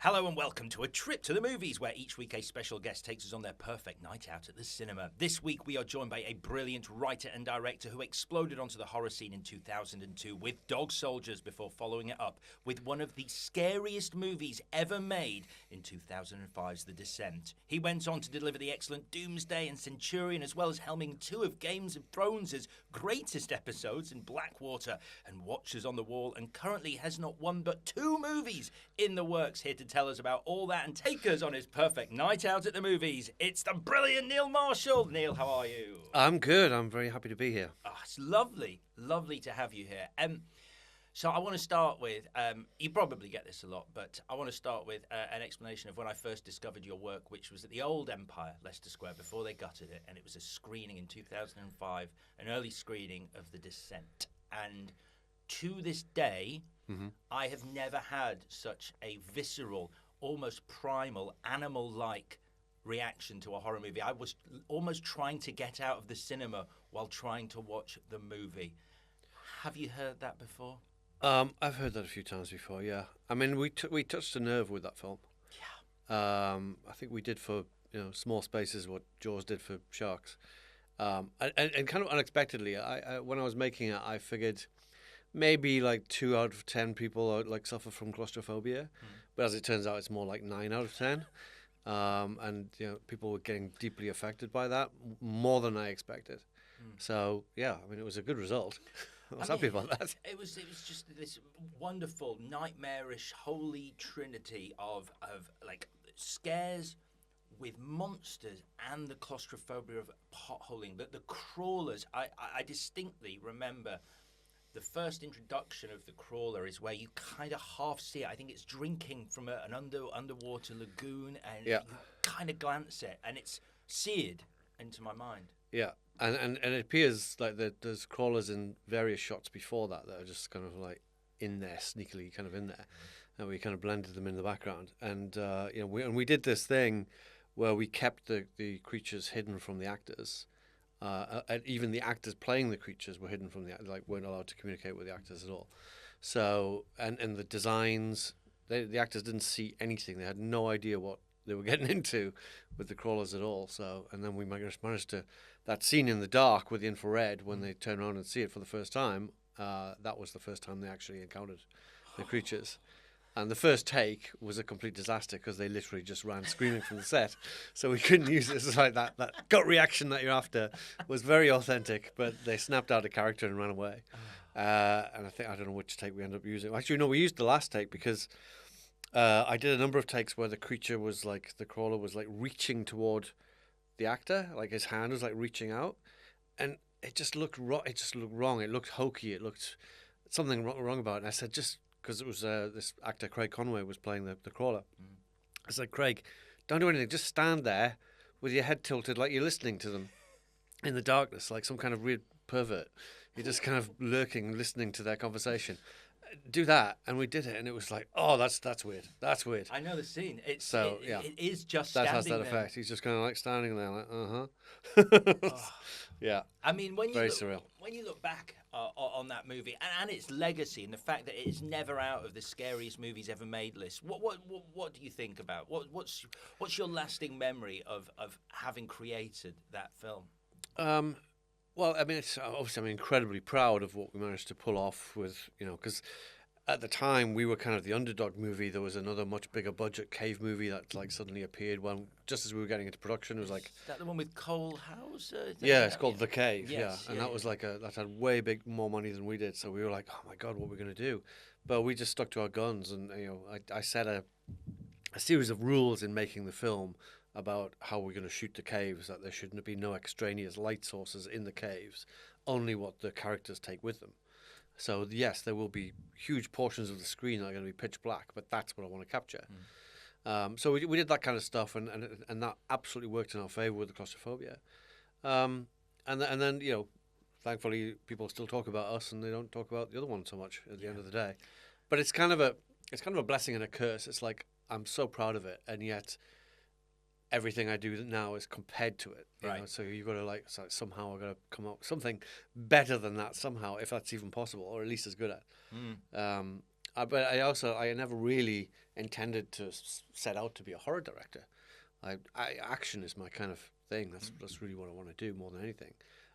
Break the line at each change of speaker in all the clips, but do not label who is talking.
Hello and welcome to A Trip to the Movies, where each week a special guest takes us on their perfect night out at the cinema. This week we are joined by a brilliant writer and director who exploded onto the horror scene in 2002 with Dog Soldiers before following it up with one of the scariest movies ever made in 2005's The Descent. He went on to deliver the excellent Doomsday and Centurion, as well as helming two of Games of Thrones' greatest episodes in Blackwater and Watchers on the Wall, and currently has not one but two movies in the works. Here to tell us about all that and take us on his perfect night out at the movies, it's the brilliant Neil Marshall. Neil, how are you?
I'm good. I'm very happy to be here.
Oh, it's lovely to have you here. So I want to start with, you probably get this a lot, but I want to start with an explanation of when I first discovered your work, which was at the old Empire, Leicester Square, before they gutted it, and it was a screening in 2005, an early screening of The Descent. And to this day, I have never had such a visceral, almost primal, animal-like reaction to a horror movie. I was almost trying to get out of the cinema while trying to watch the movie. Have you heard that before?
I've heard that a few times before, yeah. I mean, we touched a nerve with that film.
Yeah.
I think we did for Small Spaces what Jaws did for Sharks. And kind of unexpectedly, I when I was making it, I figured maybe like 2 out of 10 people suffer from claustrophobia, but as it turns out, it's more like 9 out of 10. And people were getting deeply affected by that, more than I expected. So yeah, I mean, it was a good result. I was happy about that.
It was just this wonderful, nightmarish, holy trinity of like scares with monsters and the claustrophobia of potholing. The crawlers, I distinctly remember the first introduction of the crawler is where you kind of half see it. I think it's drinking from an underwater lagoon, and you kind of glance it, and it's seared into my mind.
Yeah, and it appears like there's crawlers in various shots before that are just kind of like in there, sneakily kind of in there, and we kind of blended them in the background. And we did this thing where we kept the creatures hidden from the actors. And even the actors playing the creatures were hidden from weren't allowed to communicate with the actors at all. So, and the designs, the actors didn't see anything. They had no idea what they were getting into with the crawlers at all. So, and then we managed to, that scene in the dark with the infrared, when they turn around and see it for the first time, that was the first time they actually encountered the creatures. And the first take was a complete disaster because they literally just ran screaming from the set. So we couldn't use it. It's like that gut reaction that you're after was very authentic, but they snapped out of character and ran away. And I don't know which take we ended up using. Actually, no, we used the last take because I did a number of takes where the creature was like, the crawler was like reaching toward the actor, like his hand was like reaching out. And it just looked wrong. It looked hokey. It looked something wrong about it. And I said, because it was this actor, Craig Conway, was playing the crawler. I said, Craig, don't do anything. Just stand there with your head tilted like you're listening to them in the darkness, like some kind of weird pervert. You're just kind of lurking, listening to their conversation. Do that. And we did it, and it was like, oh, that's weird. That's weird.
I know the scene. It is just
that
standing
has that
there.
Effect. He's just kind of like standing there, like,
Oh.
Yeah.
I mean, when you look back on that movie and its legacy and the fact that it is never out of the scariest movies ever made list, what do you think about? What's your lasting memory of having created that film?
Well, I mean, it's obviously I'm incredibly proud of what we managed to pull off with, because at the time we were kind of the underdog movie. There was another much bigger budget cave movie that like suddenly appeared just as we were getting into production. It was like,
is that the one with Cole Hauser?
Yeah, it's called The Cave.
Yes,
and that was like that had way more money than we did. So we were like, oh my God, what are we going to do? But we just stuck to our guns, and I set a series of rules in making the film about how we're going to shoot the caves. That there shouldn't be no extraneous light sources in the caves, only what the characters take with them. So yes, there will be huge portions of the screen that are going to be pitch black, but that's what I want to capture. So we did that kind of stuff, and that absolutely worked in our favor with the claustrophobia. And then thankfully people still talk about us, and they don't talk about the other one so much at the end of the day. But it's kind of a blessing and a curse. It's like I'm so proud of it, and yet everything I do now is compared to it. You know? So you've got to somehow I've got to come up with something better than that somehow, if that's even possible, or at least as good at. but I never really intended to set out to be a horror director. Action is my kind of thing. That's really what I want to do more than anything.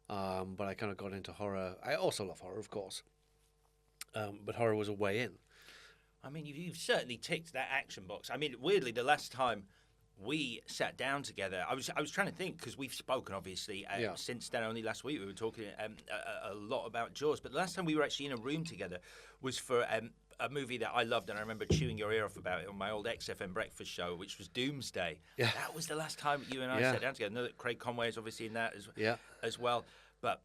But I kind of got into horror. I also love horror, of course. But horror was a way in.
I mean, you've certainly ticked that action box. I mean, weirdly, the last time we sat down together, I was trying to think, because we've spoken, obviously, since then. Only last week we were talking a lot about Jaws. But the last time we were actually in a room together was for a movie that I loved, and I remember chewing your ear off about it on my old XFM breakfast show, which was Doomsday. Yeah. That was the last time you and I sat down together. I know that Craig Conway is obviously in that as well. But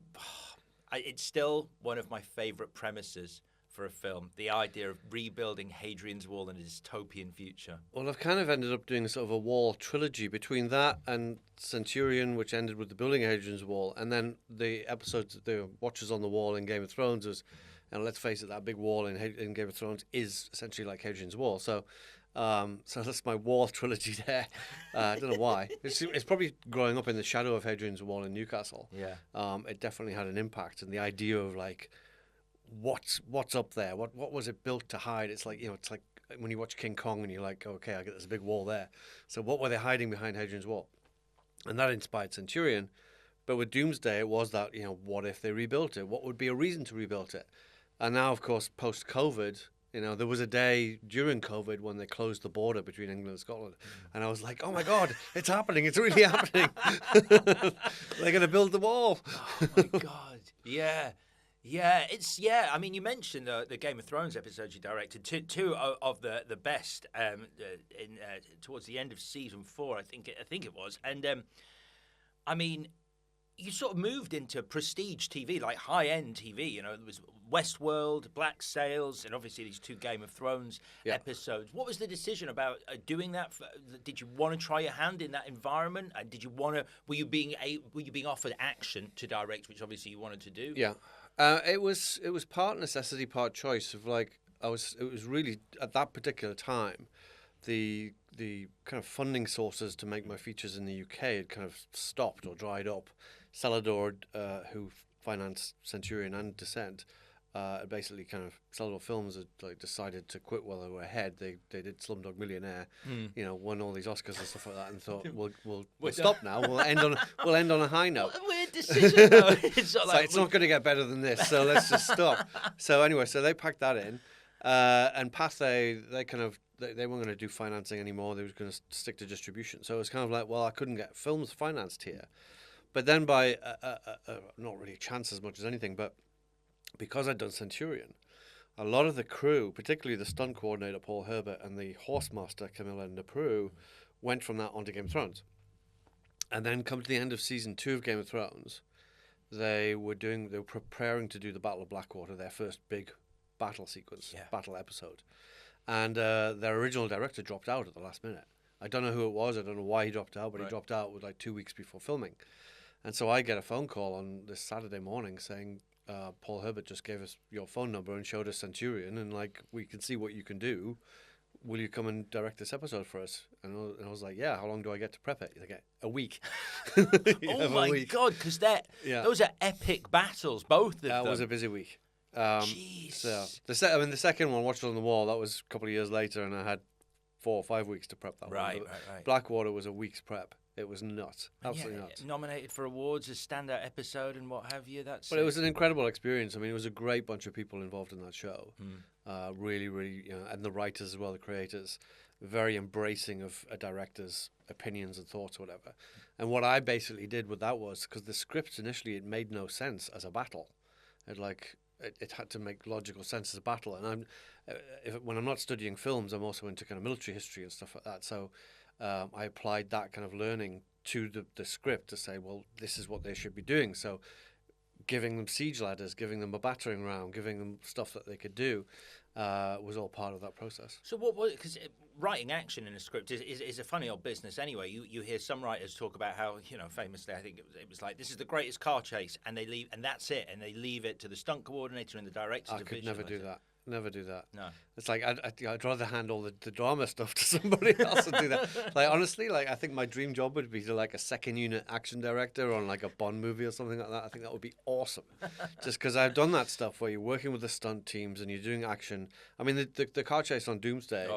it's still one of my favourite premises for a film, the idea of rebuilding Hadrian's Wall in a dystopian future.
Well, I've kind of ended up doing sort of a wall trilogy between that and Centurion, which ended with the building Hadrian's Wall, and then the episodes, the Watchers on the Wall in Game of Thrones was, and let's face it, that big wall in Game of Thrones is essentially like Hadrian's Wall. So that's my wall trilogy there. I don't know why. It's probably growing up in the shadow of Hadrian's Wall in Newcastle.
Yeah.
It definitely had an impact, and the idea of like, what's up there? What was it built to hide? It's like, it's like when you watch King Kong and you're like, okay, I get this big wall there. So what were they hiding behind Hadrian's Wall? And that inspired Centurion. But with Doomsday, it was that, what if they rebuilt it? What would be a reason to rebuild it? And now, of course, post-COVID, there was a day during COVID when they closed the border between England and Scotland. And I was like, oh my God, it's happening. It's really happening. They're going to build the wall.
Oh my God. Yeah. Yeah, I mean, you mentioned the Game of Thrones episodes you directed, two of the best towards the end of season 4, I think it was, and I mean, you sort of moved into prestige TV, like high-end TV. There was Westworld, Black Sails, and obviously these 2 Game of Thrones episodes. What was the decision about doing that? Did you want to try your hand in that environment? And did you want to? Were you being offered action to direct, which obviously you wanted to do?
Yeah. It was part necessity, part choice. It was really at that particular time, the kind of funding sources to make my features in the UK had kind of stopped or dried up. Celador, who financed Centurion and Descent, basically kind of Celador Films had decided to quit while they were ahead. They did Slumdog Millionaire, won all these Oscars and stuff like that, and thought we'll stop now. We'll end on a high note.
What a weird decision, though.
It's not going to get better than this, so let's just stop. So anyway, they packed that in, and Pathé they weren't going to do financing anymore. They were going to stick to distribution. So it was kind of like, well, I couldn't get films financed here, but then by not really a chance as much as anything, but because I'd done Centurion, a lot of the crew, particularly the stunt coordinator Paul Herbert and the horsemaster Camilla Naprou, went from that onto Game of Thrones. And then come to the end of season 2 of Game of Thrones, they were preparing to do the Battle of Blackwater, their first big battle sequence, battle episode. And their original director dropped out at the last minute. I don't know who it was, I don't know why he dropped out, but he dropped out with 2 weeks before filming. And so I get a phone call on this Saturday morning saying, Paul Herbert just gave us your phone number and showed us Centurion, and we can see what you can do. Will you come and direct this episode for us? And I was like, yeah. How long do I get to prep it? Like a week.
Oh my God, because those are epic battles, both of them.
That was a busy week.
Jeez.
So the second one, Watched on the Wall, that was a couple of years later, and I had 4 or 5 weeks to prep that one.
Right.
Blackwater was a week's prep. It was nuts, absolutely nuts.
Nominated for awards as standout episode and what have you.
But it was an incredible experience. I mean, it was a great bunch of people involved in that show. Really, really, and the writers as well, the creators, very embracing of a director's opinions and thoughts, or whatever. And what I basically did with that was, because the script initially, it made no sense as a battle. It had to make logical sense as a battle. And when I'm not studying films, I'm also into kind of military history and stuff like that. So I applied that kind of learning to the script to say, well, this is what they should be doing. So giving them siege ladders, giving them a battering ram, giving them stuff that they could do was all part of that process.
So because writing action in a script is a funny old business anyway. You hear some writers talk about how, famously, I think it was like, this is the greatest car chase, and they leave, and that's it, and they leave it to the stunt coordinator and the director.
I could never do that. never do that.
No.
It's like I'd rather hand all the drama stuff to somebody else and do that. Like honestly, like I think my dream job would be to like a second unit action director on like a Bond movie or something like that. I think that would be awesome. Just because I've done that stuff where you're working with the stunt teams and you're doing action. I mean, the car chase on Doomsday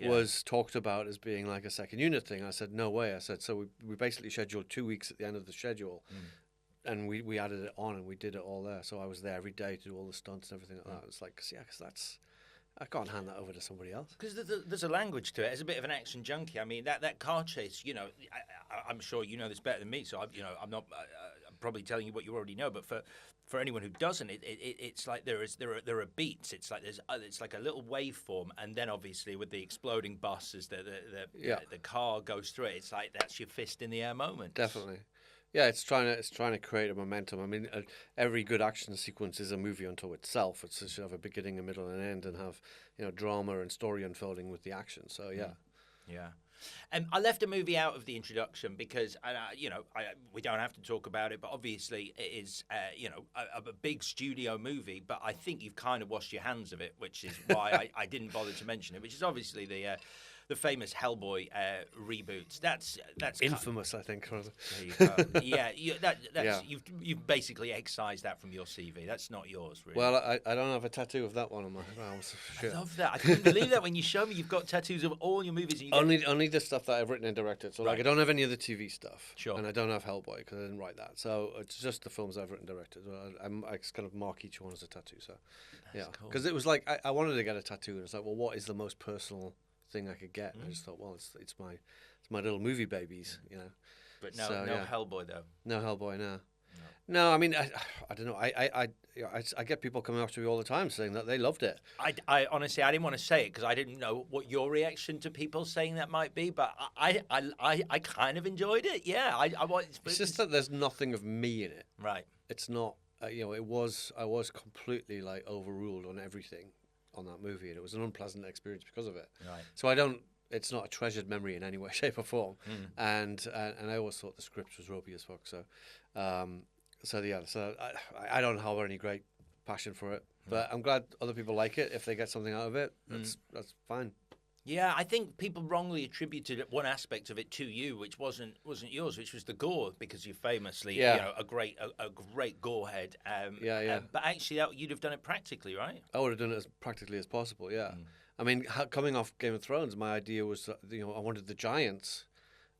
was talked about as being like a second unit thing. I said no way. I said so we basically scheduled 2 weeks at the end of the schedule. And we added it on and we did it all there. So I was there every day to do all the stunts and everything like that. It's like, because that's, I can't hand that over to somebody else.
Because there's a language to it. It's a bit of an action junkie. I mean, that car chase, you know, I'm sure you know this better than me. So, I'm not I'm probably telling you what you already know. But for anyone who doesn't, it's like there are beats. It's like it's like a little waveform, and then obviously with the exploding bus as the car goes through it, it's like that's your fist in the air moment.
Definitely. Yeah, it's trying to create a momentum. I mean, every good action sequence is a movie unto itself. It should have a beginning, a middle, and an end, and have drama and story unfolding with the action. So yeah,
yeah. I left a movie out of the introduction because we don't have to talk about it, but obviously it is a big studio movie. But I think you've kind of washed your hands of it, which is why I didn't bother to mention it. Which is obviously the famous Hellboy reboots. That's
infamous, I think.
There you go. Yeah, you've basically excised that from your CV. That's not yours, really.
Well, I don't have a tattoo of that one on my arm. So
I love that. I couldn't believe that when you showed me. You've got tattoos of all your movies. And
only the stuff that I've written and directed. So like I don't have any of the TV stuff.
Sure.
And I don't have Hellboy because I didn't write that. So it's just the films I've written and directed. I kind of mark each one as a tattoo. So
that's cool.
Because it was like I wanted to get a tattoo, and it's like, well, what is the most personal thing I could get? And I just thought, well, it's my little movie babies,
But no Hellboy though.
No Hellboy, no. No, I mean, I don't know. I get people coming up to me all the time saying that they loved it.
I honestly, I didn't want to say it because I didn't know what your reaction to people saying that might be. But I kind of enjoyed it. Yeah,
It's just that there's nothing of me in it.
Right.
It's not. I was completely like overruled on everything on that movie, and it was an unpleasant experience because of it.
Right.
So it's not a treasured memory in any way, shape, or form. And I always thought the script was ropey as fuck. So, I don't have any great passion for it, but I'm glad other people like it. If they get something out of it, that's fine.
Yeah, I think people wrongly attributed one aspect of it to you, which wasn't yours, which was the gore, because you're famously a great gore head. But actually, you'd have done it practically, right?
I would have done it as practically as possible. Yeah. I mean, coming off Game of Thrones, my idea was that, I wanted the giants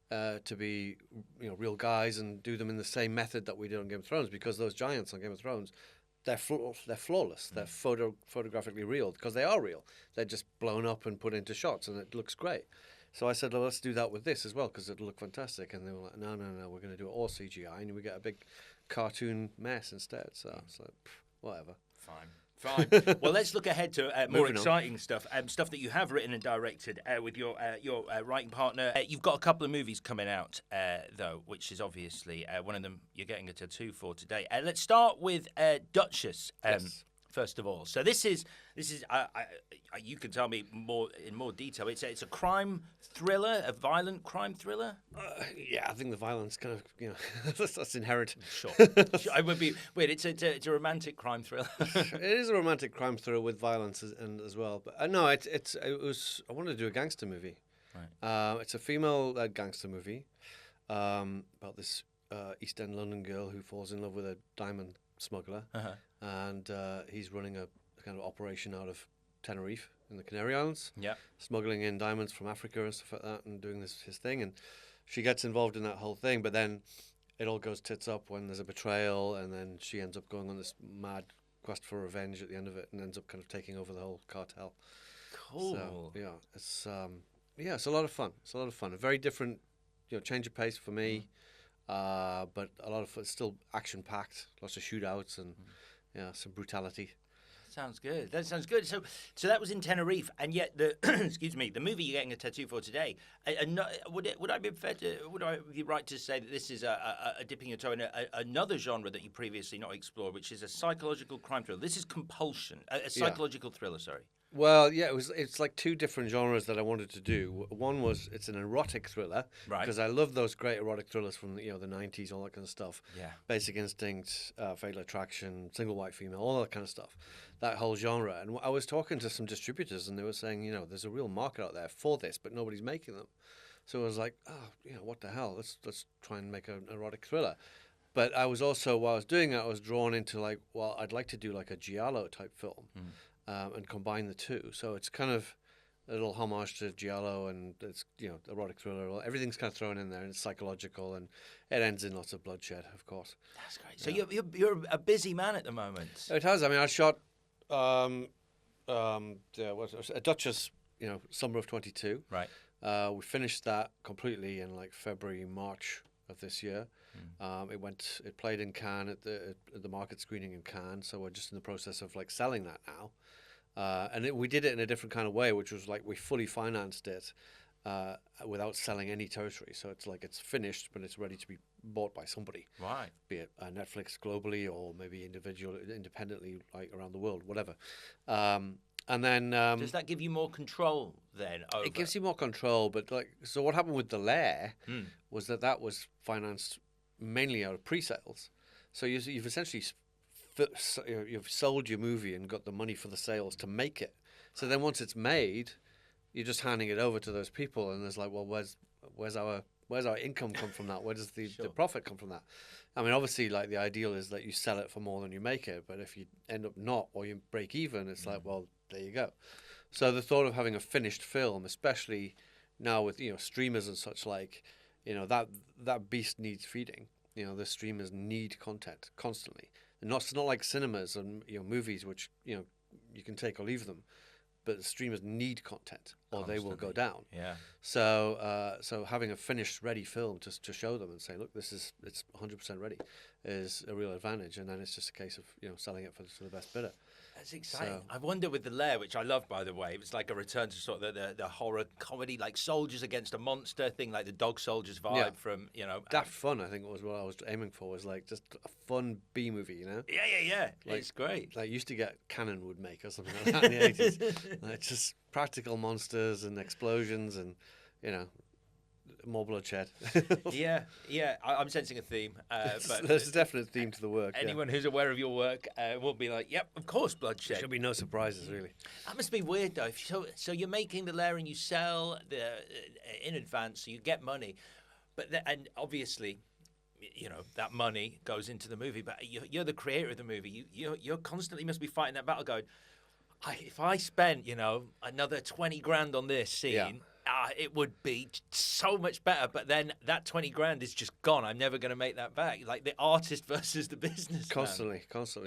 to be real guys and do them in the same method that we did on Game of Thrones, because those giants on Game of Thrones, they're flawless. They're photographically real because they are real. They're just blown up and put into shots, and it looks great. So I said, well, let's do that with this as well because it'll look fantastic. And they were like, no, we're going to do it all CGI, and we get a big cartoon mess instead. So it's like, whatever.
Fine. Well, let's look ahead to more exciting stuff. Stuff that you have written and directed with your writing partner. You've got a couple of movies coming out, though, which is obviously one of them you're getting a tattoo for today. Let's start with Duchess.
Yes.
First of all, so this is you can tell me in more detail. It's a crime thriller, a violent crime thriller.
Yeah, I think the violence kind of that's inherent.
Sure. I would be weird. It's a romantic crime thriller.
It is a romantic crime thriller with violence as well. But no, it was. I wanted to do a gangster movie.
Right.
It's a female gangster movie about this East End London girl who falls in love with a diamond smuggler. And he's running a kind of operation out of Tenerife in the Canary Islands, smuggling in diamonds from Africa and stuff like that, and doing his thing. And she gets involved in that whole thing, but then it all goes tits up when there's a betrayal, and then she ends up going on this mad quest for revenge at the end of it, and ends up kind of taking over the whole cartel.
Cool.
So, it's a lot of fun. It's a lot of fun. A very different, change of pace for me, but a lot of fun. It's still action packed, lots of shootouts and. Yeah, some brutality.
Sounds good. That sounds good. So that was in Tenerife, and yet the the movie you're getting a tattoo for today. Would I be right to say that this is a dipping your toe in another genre that you previously not explored, which is a psychological crime thriller? This is Compulsion, a psychological thriller. Sorry.
Well, yeah, it's like two different genres that I wanted to do. One was it's an erotic thriller,
Right.
because I love those great erotic thrillers from the 90s, all that kind of stuff.
Yeah.
Basic Instinct, Fatal Attraction, Single White Female, all that kind of stuff. That whole genre. And I was talking to some distributors, and they were saying, there's a real market out there for this, but nobody's making them. So I was like, what the hell? Let's try and make an erotic thriller. But I was also, while I was doing it, I was drawn into like, well, I'd like to do like a giallo type film, and combine the two. So it's kind of a little homage to giallo, and it's erotic thriller. Everything's kind of thrown in there, and it's psychological, and it ends in lots of bloodshed, of course.
That's great. So you're a busy man at the moment.
It has. I mean, I shot a Duchess, summer of 22.
Right.
We finished that completely in like February, March of this year. It played in Cannes at the market screening in Cannes. So we're just in the process of like selling that now. We did it in a different kind of way, which was like we fully financed it without selling any territory. So it's like it's finished, but it's ready to be bought by somebody.
Right.
Be it Netflix globally or maybe independently, like around the world, whatever. And then
does that give you more control then? Over...
It gives you more control, but so what happened with The Lair was that was financed mainly out of pre-sales. So you've essentially you've sold your movie and got the money for the sales to make it. So then once it's made, you're just handing it over to those people, and there's like, well, where's our income come from that? Where does the profit come from that? I mean, obviously, like the ideal is that you sell it for more than you make it, but if you end up not, or you break even, it's like, well, there you go. So the thought of having a finished film, especially now with streamers and such, like that beast needs feeding. The streamers need content constantly. And it's not like cinemas and movies, which you can take or leave them, but the streamers need content or they will go down.
Yeah.
So having a finished, ready film to show them and say, look, it's 100% ready, is a real advantage. And then it's just a case of selling it for the best bidder.
That's exciting. I wonder with The Lair, which I love, by the way, it was like a return to sort of the horror comedy, like soldiers against a monster thing, like the Dog Soldiers vibe from,
Daft Fun, I think was what I was aiming for, was like just a fun B movie,
Yeah.
Like,
it's great.
Like used to get Cannon would make or something like that in the 80s. Like just practical monsters and explosions and, more bloodshed.
Yeah. I'm sensing a theme. But
there's a definite theme to the work.
Anyone who's aware of your work will be like, yep, of course, bloodshed.
There should be no surprises, really.
That must be weird, though. So you're making The Lair and you sell in advance, so you get money. And obviously, that money goes into the movie. But you're the creator of the movie. You're constantly must be fighting that battle going, if I spent, another 20 grand on this scene... Yeah. It would be so much better, but then that 20 grand is just gone. I'm never going to make that back. Like the artist versus the business.
Constantly.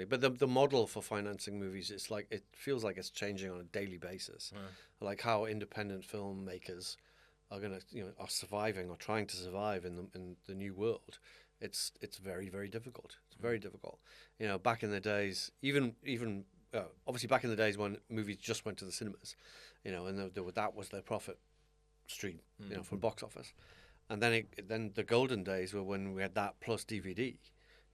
But the model for financing movies, it feels like it's changing on a daily basis. Like how independent filmmakers are going to, are surviving or trying to survive in the new world. It's very, very difficult. It's very difficult. Back in the days, even obviously back in the days when movies just went to the cinemas, and that was their profit stream, from box office, and then the golden days were when we had that plus DVD,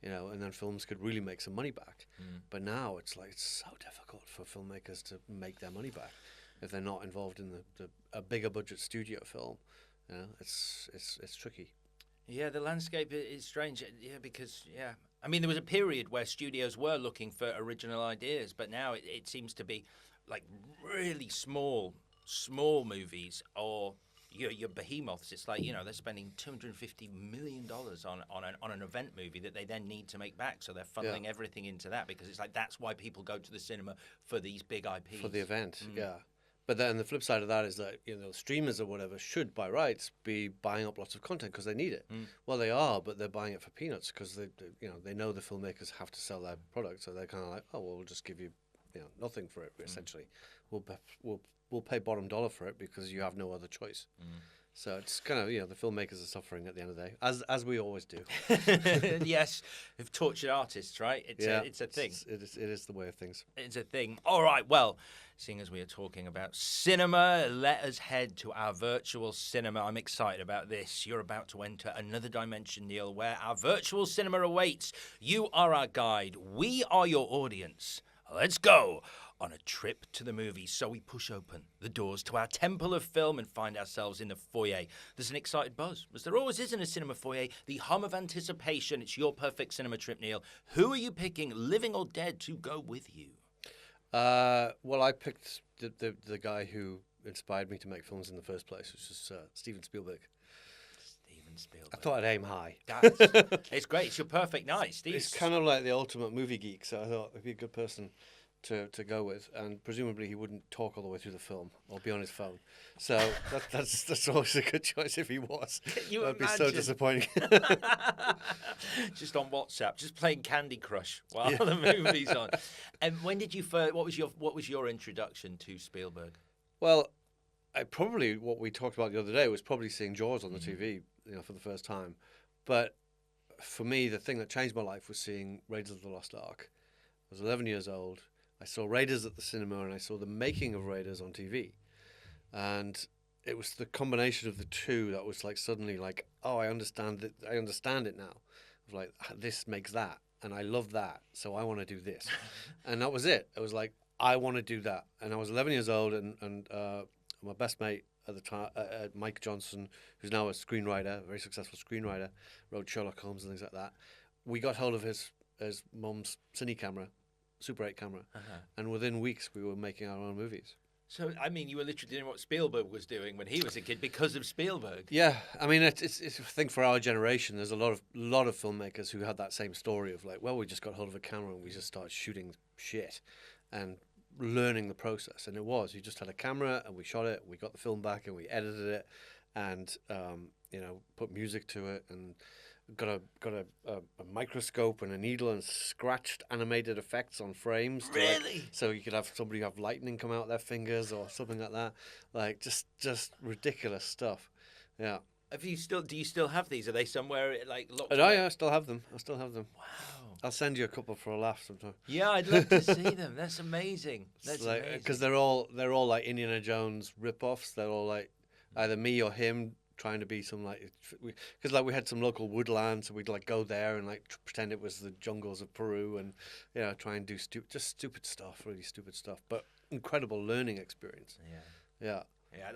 and then films could really make some money back. But now it's so difficult for filmmakers to make their money back if they're not involved in a bigger budget studio film. It's tricky.
Yeah, the landscape is strange. Yeah, because I mean, there was a period where studios were looking for original ideas, but now it seems to be like really small movies or your behemoths. It's like they're spending $250 million on an event movie that they then need to make back, so they're funneling everything into that because it's like that's why people go to the cinema, for these big IPs
for the event. But then the flip side of that is that streamers or whatever should by rights be buying up lots of content because they need it. Well, they are, but they're buying it for peanuts because they know the filmmakers have to sell their product, so they're kind of like, oh well, we'll just give you nothing for it essentially. We'll pay bottom dollar for it because you have no other choice. So it's kind of the filmmakers are suffering at the end of the day, as we always do.
Yes, we've tortured artists, right? It's a thing.
It is the way of things.
It's a thing. All right, well, seeing as we are talking about cinema, let us head to our virtual cinema. I'm excited about this. You're about to enter another dimension, Neil, where our virtual cinema awaits. You are our guide. We are your audience. Let's go on a trip to the movies. So we push open the doors to our temple of film and find ourselves in the foyer. There's an excited buzz, as there always is in a cinema foyer. The hum of anticipation. It's your perfect cinema trip, Neil. Who are you picking, living or dead, to go with you?
Well, I picked the guy who inspired me to make films in the first place, which is Steven Spielberg.
Steven Spielberg.
I thought I'd aim high.
It's great. It's your perfect night.
It's kind of like the ultimate movie geek, so I thought it'd be a good person to go with, and presumably he wouldn't talk all the way through the film or be on his phone. So that's always a good choice if he was. That'd be so disappointing.
Just on WhatsApp, just playing Candy Crush while the movie's on. And when did you first? What was your introduction to Spielberg?
Well, what we talked about the other day was probably seeing Jaws on the TV, for the first time. But for me, the thing that changed my life was seeing Raiders of the Lost Ark. I was 11 years old. I saw Raiders at the cinema, and I saw the making of Raiders on TV. And it was the combination of the two that was like suddenly like, oh, I understand it. I understand it now. It was like, this makes that, and I love that, so I want to do this. And that was it. It was like, I want to do that. And I was 11 years old, and my best mate at the time, Mike Johnson, who's now a screenwriter, a very successful screenwriter, wrote Sherlock Holmes and things like that. We got hold of his mum's cine camera, Super 8 camera, and within weeks we were making our own movies.
So, I mean, you were literally doing what Spielberg was doing when he was a kid because of Spielberg.
Yeah, I mean, it's I think for our generation, there's a lot of filmmakers who had that same story of like, well, we just got hold of a camera and we just started shooting shit and learning the process. And it was, you just had a camera and we shot it, we got the film back and we edited it, and put music to it, and got a microscope and a needle and scratched animated effects on frames.
Really?
So you could have somebody have lightning come out their fingers or something like that. Like just ridiculous stuff. Yeah.
Do you still have these? Are they somewhere like locked
away? I still have them.
Wow.
I'll send you a couple for a laugh sometime.
Yeah, I'd love to see them. That's amazing. Amazing.
Because they're all like Indiana Jones rip-offs. They're all like either me or him trying to be some because we had some local woodland, so we'd like go there and like pretend it was the jungles of Peru, and try and do stupid stuff, really stupid stuff, but incredible learning experience. Yeah.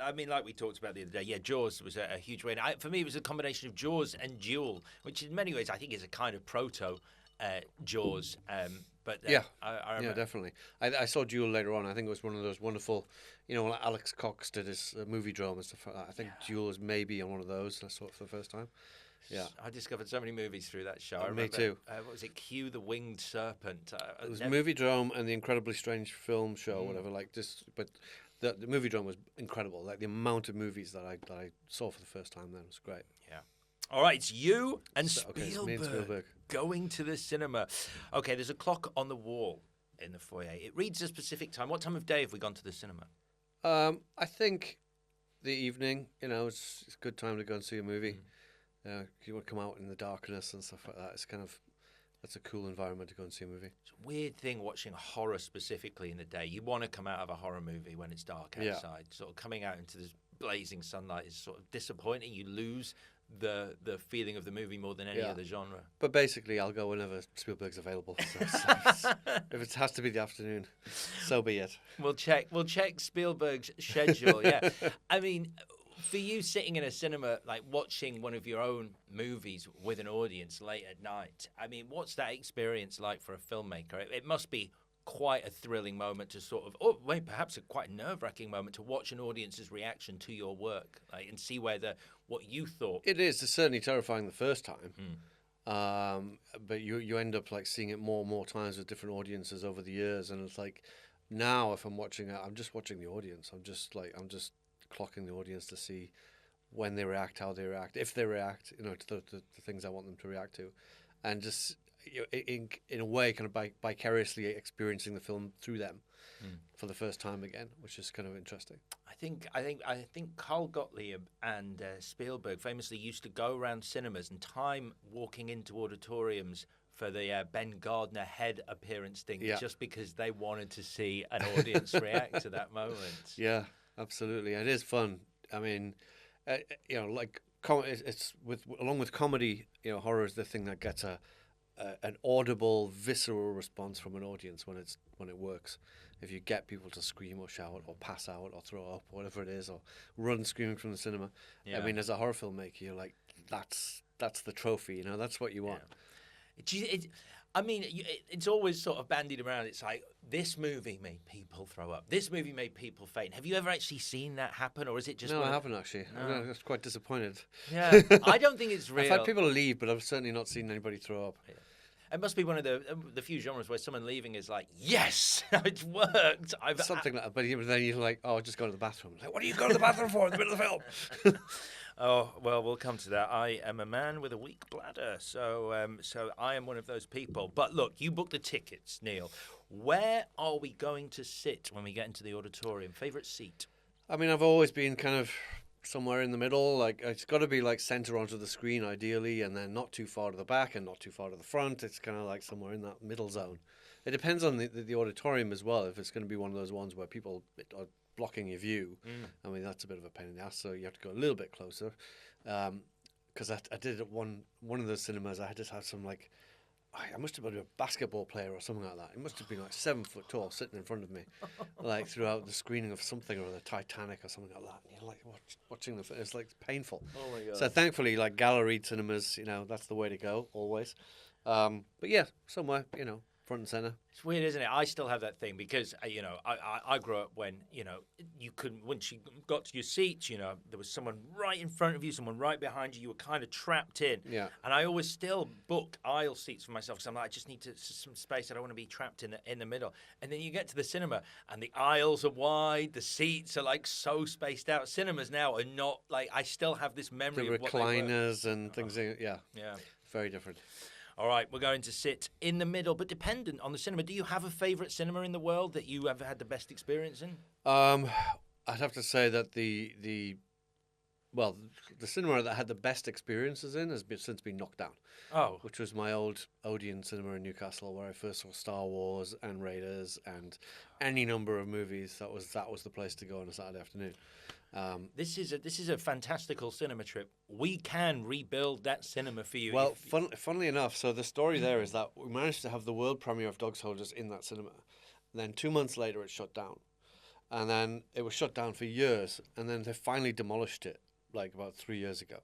I mean, like we talked about the other day, Jaws was a huge win. For me, it was a combination of Jaws and Duel, which in many ways I think is a kind of proto Jaws. I remember.
Definitely. I saw Duel later on. I think it was one of those wonderful, when Alex Cox did his movie drama and stuff like that. I think Duel was maybe on one of those. I saw it for the first time. Yeah,
I discovered so many movies through that show.
Me too.
What was it? Q the Winged Serpent.
It was Movie Drome and the Incredibly Strange Film Show, whatever. Like this, but the Movie Drome was incredible. Like the amount of movies that I saw for the first time then was great.
Yeah. All right, it's you and
Spielberg. It's me and Spielberg
going to the cinema. Okay, there's a clock on the wall in the foyer. It reads a specific time. What time of day have we gone to the cinema?
I think the evening. It's a good time to go and see a movie. You want to come out in the darkness and stuff like that. That's a cool environment to go and see a movie.
It's a weird thing watching horror specifically in the day. You want to come out of a horror movie when it's dark outside. Sort of coming out into this blazing sunlight is sort of disappointing. You lose the feeling of the movie more than any other genre.
But basically, I'll go whenever Spielberg's available. So if it has to be the afternoon, so be it.
We'll check Spielberg's schedule. Yeah, I mean, for you sitting in a cinema, like watching one of your own movies with an audience late at night, I mean, what's that experience like for a filmmaker? It must be quite a thrilling moment to sort of, perhaps a quite nerve-wracking moment to watch an audience's reaction to your work, and see what you thought.
It is. It's certainly terrifying the first time, but you end up like seeing it more and more times with different audiences over the years, and it's like now if I'm watching it, I'm just watching the audience. I'm just clocking the audience to see when they react, how they react, if they react, to the things I want them to react to, and just in a way kind of vicariously experiencing the film through them for the first time again, which is kind of interesting.
I think Carl Gottlieb and Spielberg famously used to go around cinemas and time walking into auditoriums for the Ben Gardner head appearance thing, just because they wanted to see an audience react to that moment.
Yeah, absolutely. It is fun. I mean, it's along with comedy, horror is the thing that gets a an audible, visceral response from an audience when it works. If you get people to scream or shout or pass out or throw up, whatever it is, or run screaming from the cinema, I mean, as a horror filmmaker, you're like, that's the trophy, you know, that's what you want.
I mean, it's always sort of bandied around. It's like, this movie made people throw up. This movie made people faint. Have you ever actually seen that happen, or is it just...
No, I haven't actually.
No.
I was quite disappointed.
Yeah, I don't think it's real.
I've had people leave, but I've certainly not seen anybody throw up.
Yeah. It must be one of the few genres where someone leaving is like, yes, it's worked.
Something like that. But then you're like, oh, just go to the bathroom. Like, what are you going to the bathroom for in the middle of the film?
Oh, well, we'll come to that. I am a man with a weak bladder, so I am one of those people. But look, you booked the tickets, Neil. Where are we going to sit when we get into the auditorium? Favourite seat?
I mean, I've always been kind of somewhere in the middle. Like, it's got to be like center onto the screen, ideally, and then not too far to the back and not too far to the front. It's kind of like somewhere in that middle zone. It depends on the auditorium as well. If it's going to be one of those ones where people are blocking your view, I mean, that's a bit of a pain in the ass, so you have to go a little bit closer. Because I did at one of those cinemas, I had to have some, like, I must have been a basketball player or something like that. It must have been like 7 foot tall sitting in front of me, like throughout the screening of something or the Titanic or something like that. And you're like watching the film. It's like painful.
Oh my God.
So thankfully, like gallery cinemas, you know, that's the way to go always. But yeah, somewhere, you know, front and center.
It's weird, isn't it? I still have that thing because, you know, I grew up when, you know, you couldn't, once you got to your seats, you know, there was someone right in front of you, someone right behind you. You were kind of trapped in.
Yeah.
And I always still book aisle seats for myself because I'm like, I just need some space. I don't want to be trapped in the middle. And then you get to the cinema and the aisles are wide. The seats are like so spaced out. Cinemas now are not like, I still have this memory
The
of what they were.
recliners and things. Yeah.
Yeah.
Very different.
All right, we're going to sit in the middle, but dependent on the cinema. Do you have a favourite cinema in the world that you have had the best experience in?
I'd have to say that the cinema that I had the best experiences in has since been knocked down.
Oh.
Which was my old Odeon cinema in Newcastle, where I first saw Star Wars and Raiders and any number of movies. That was the place to go on a Saturday afternoon.
This is a fantastical cinema trip. We can rebuild that cinema for you.
Well, funnily enough, so the story there is that we managed to have the world premiere of Dog Soldiers in that cinema. Then 2 months later, it shut down. And then it was shut down for years. And then they finally demolished it, like about 3 years ago.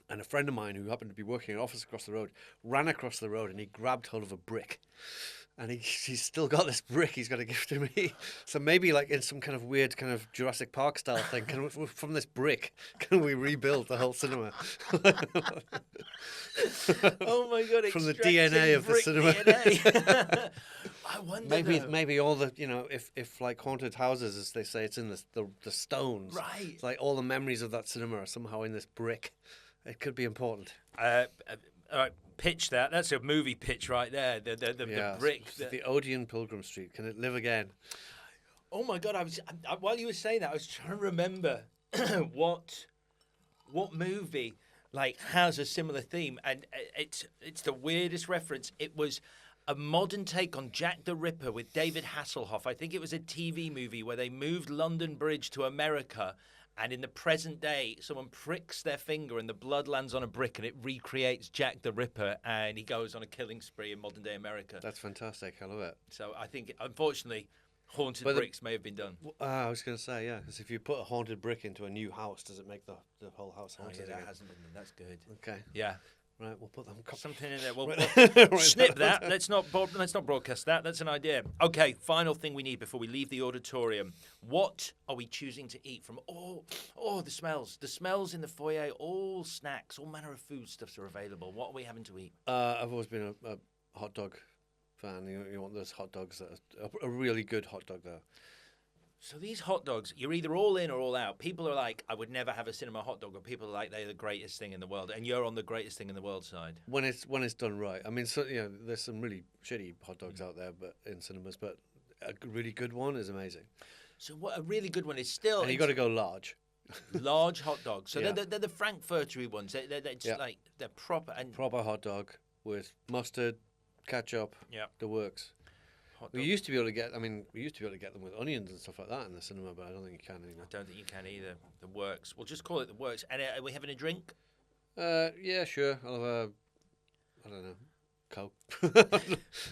And a friend of mine who happened to be working in an office across the road ran across the road and he grabbed hold of a brick. And he's still got this brick he's got to give to me. So maybe like in some kind of weird kind of Jurassic Park style thing, from this brick, can we rebuild the whole cinema?
Oh my God!
From the DNA of the cinema.
I wonder.
Maybe all the, you know, if like haunted houses, as they say, it's in the stones.
Right.
It's like all the memories of that cinema are somehow in this brick. It could be important.
All right, pitch that. That's a movie pitch right there. The brick.
The Odeon Pilgrim Street. Can it live again?
Oh my God! While you were saying that, I was trying to remember what movie like has a similar theme, and it's the weirdest reference. It was a modern take on Jack the Ripper with David Hasselhoff. I think it was a TV movie where they moved London Bridge to America. And in the present day, someone pricks their finger and the blood lands on a brick and it recreates Jack the Ripper and he goes on a killing spree in modern day America.
That's fantastic. I love it.
So I think, unfortunately, haunted bricks may have been done.
I was going to say, yeah, because if you put a haunted brick into a new house, does it make the whole house haunted?
That hasn't been done. That's good.
Okay.
Yeah.
Right, we'll put them
something in there. We'll snip that. Let's not broadcast that. That's an idea. Okay, final thing we need before we leave the auditorium. What are we choosing to eat from all the smells? The smells in the foyer, all snacks, all manner of foodstuffs are available. What are we having to eat?
I've always been a hot dog fan. You want those hot dogs that are a really good hot dog though.
So these hot dogs, you're either all in or all out. People are like, I would never have a cinema hot dog, or people are like, they're the greatest thing in the world, and you're on the greatest thing in the world side.
When it's done right. I mean, so you know, there's some really shitty hot dogs out there, but in cinemas, but a really good one is amazing.
So what a really good one is still.
And you got to go large.
Large hot dogs. So
Yeah.
they're the Frankfurtery ones. They're just like they're proper and
proper hot dog with mustard, ketchup.
Yeah.
The works. We used to be able to get. I mean, we used to be able to get them with onions and stuff like that in the cinema, but I don't think you can anymore.
I don't think you can either. The works. We'll just call it the works. And are we having a drink?
Yeah, sure. I'll have I don't know, Coke.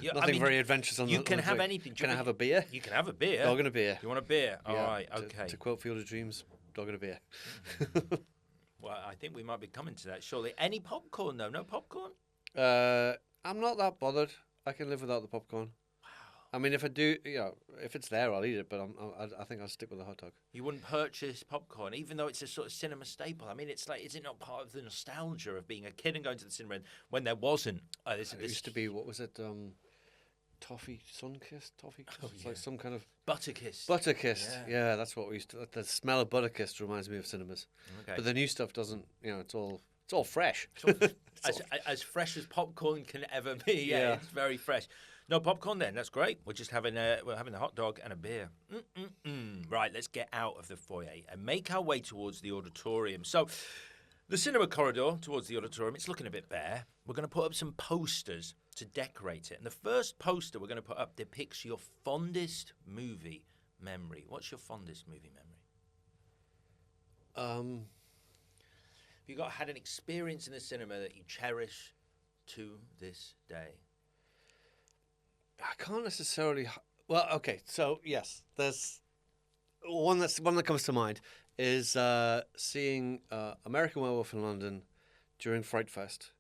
Yeah,
Nothing very adventurous on the
You can
on the
have
plate.
anything.
Can I have a beer?
You can have a beer.
Dog and a beer.
You want a beer? All
Yeah,
right,
to-
okay.
To quote Field of Dreams, dog and a beer.
Well, I think we might be coming to that shortly. Any popcorn, though? No popcorn?
I'm not that bothered. I can live without the popcorn. I mean, if I do, if it's there, I'll eat it. But I think I'll stick with the hot dog.
You wouldn't purchase popcorn, even though it's a sort of cinema staple. I mean, it's like, is it not part of the nostalgia of being a kid and going to the cinema when there wasn't?
It used to be, what was it? Toffee Sunkiss? Toffee? It's like some kind of...
Butterkiss.
Butterkiss. Yeah, that's what we used to... The smell of Butterkiss reminds me of cinemas.
Okay.
But the new stuff doesn't, it's all fresh.
As fresh as popcorn can ever be.
Yeah.
It's very fresh. No popcorn then. That's great. We're just having a hot dog and a beer. Right, let's get out of the foyer and make our way towards the auditorium. So, the cinema corridor towards the auditorium, it's looking a bit bare. We're going to put up some posters to decorate it. And the first poster we're going to put up depicts your fondest movie memory. What's your fondest movie memory? Have you had an experience in the cinema that you cherish to this day?
I can't necessarily... Well, okay, so yes, there's one that comes to mind is seeing American Werewolf in London during Fright Fest.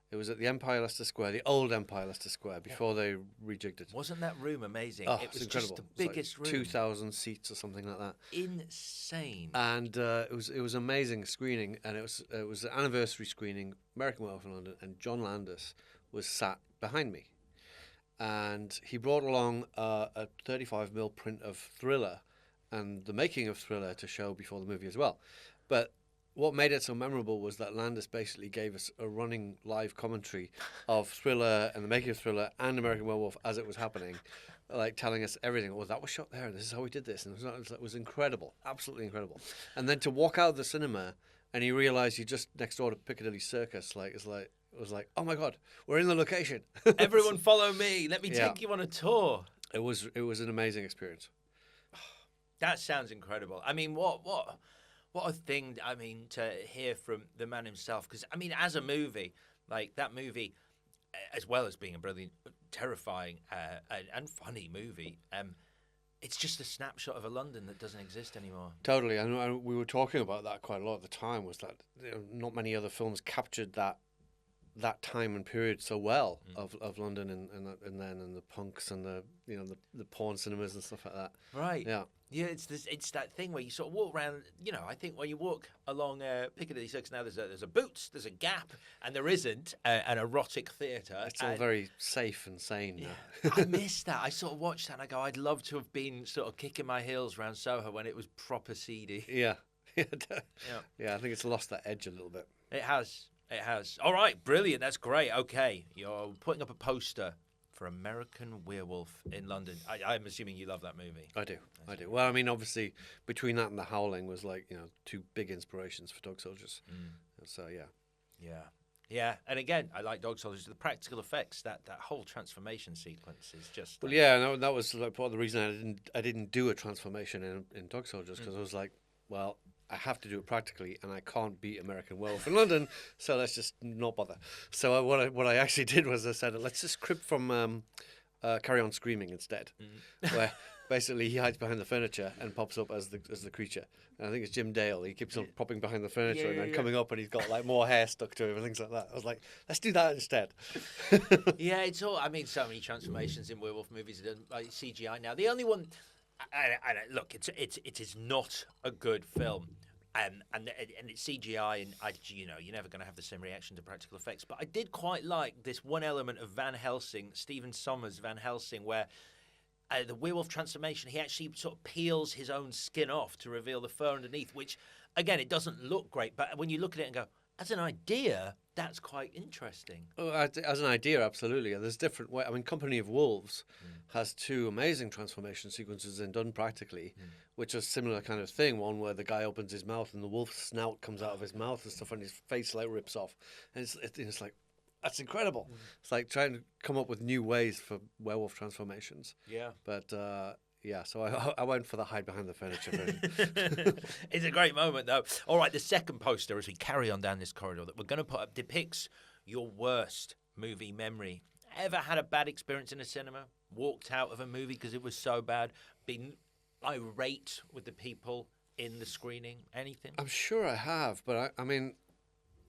It was at the Empire Leicester Square, the old Empire Leicester Square, before they rejigged it.
Wasn't that room amazing?
Oh,
it was
incredible.
just the biggest room.
2,000 seats or something like that.
Insane.
And it was amazing screening, and it was an anniversary screening, American Werewolf in London, and John Landis was sat behind me. And he brought along a 35mm print of Thriller and the making of Thriller to show before the movie as well. But what made it so memorable was that Landis basically gave us a running live commentary of Thriller and the making of Thriller and American Werewolf as it was happening, like telling us everything. Oh, that was shot there, and this is how we did this. And it was incredible, absolutely incredible. And then to walk out of the cinema and you realise you're just next door to Piccadilly Circus, it was like, oh my God, we're in the location.
Everyone follow me. Let me take you on a tour.
It was an amazing experience.
That sounds incredible. I mean, what a thing, I mean, to hear from the man himself. Because, I mean, as a movie, like that movie, as well as being a brilliant, terrifying and funny movie, it's just a snapshot of a London that doesn't exist anymore.
Totally. And we were talking about that quite a lot at the time, was that not many other films captured that time and period so well of London and the punks and the porn cinemas and stuff like that.
Right.
Yeah.
Yeah, it's that thing where you sort of walk around. I think when you walk along Piccadilly Circus now, there's a Boots, there's a Gap, and there isn't an erotic theatre.
It's all very safe and sane.
Yeah, I miss that. I sort of watched that and I go, I'd love to have been sort of kicking my heels around Soho when it was proper seedy.
Yeah. Yeah. I think it's lost that edge a little bit.
It has. All right, brilliant. That's great. Okay, you're putting up a poster for American Werewolf in London. I'm assuming you love that movie.
I do. Well, I mean, obviously, between that and The Howling was two big inspirations for Dog Soldiers. So, yeah.
Yeah, and again, I like Dog Soldiers. The practical effects, that whole transformation sequence is just...
Well, yeah, no, that was part of the reason I didn't do a transformation in Dog Soldiers, because I was like, well, I have to do it practically, and I can't beat American Werewolf in London, so let's just not bother. So what I actually did was I said, let's just script from Carry On Screaming instead, where basically he hides behind the furniture and pops up as the creature. And I think it's Jim Dale. He keeps on popping behind the furniture and then coming up, and he's got like more hair stuck to him and things like that. I was like, let's do that instead.
Yeah, it's all. I mean, so many transformations in werewolf movies are done like CGI now. The only one. Look, it is not a good film, and it's CGI, and you're never going to have the same reaction to practical effects. But I did quite like this one element of Van Helsing, Stephen Sommers' Van Helsing, where the werewolf transformation, he actually sort of peels his own skin off to reveal the fur underneath, which again, it doesn't look great, but when you look at it and go, as an idea, that's quite interesting.
Oh, as an idea, absolutely. There's different ways. I mean, Company of Wolves has two amazing transformation sequences and done practically, which are similar kind of thing. One where the guy opens his mouth and the wolf's snout comes out of his mouth and stuff, and his face like rips off. And it's like, that's incredible. It's like trying to come up with new ways for werewolf transformations.
Yeah.
But yeah, so I went for the hide behind the furniture version.
It's a great moment, though. All right, the second poster, as we carry on down this corridor, that we're going to put up depicts your worst movie memory. ever had a bad experience in a cinema? Walked out of a movie because it was so bad? Been irate with the people in the screening? Anything?
I'm sure I have, but I mean,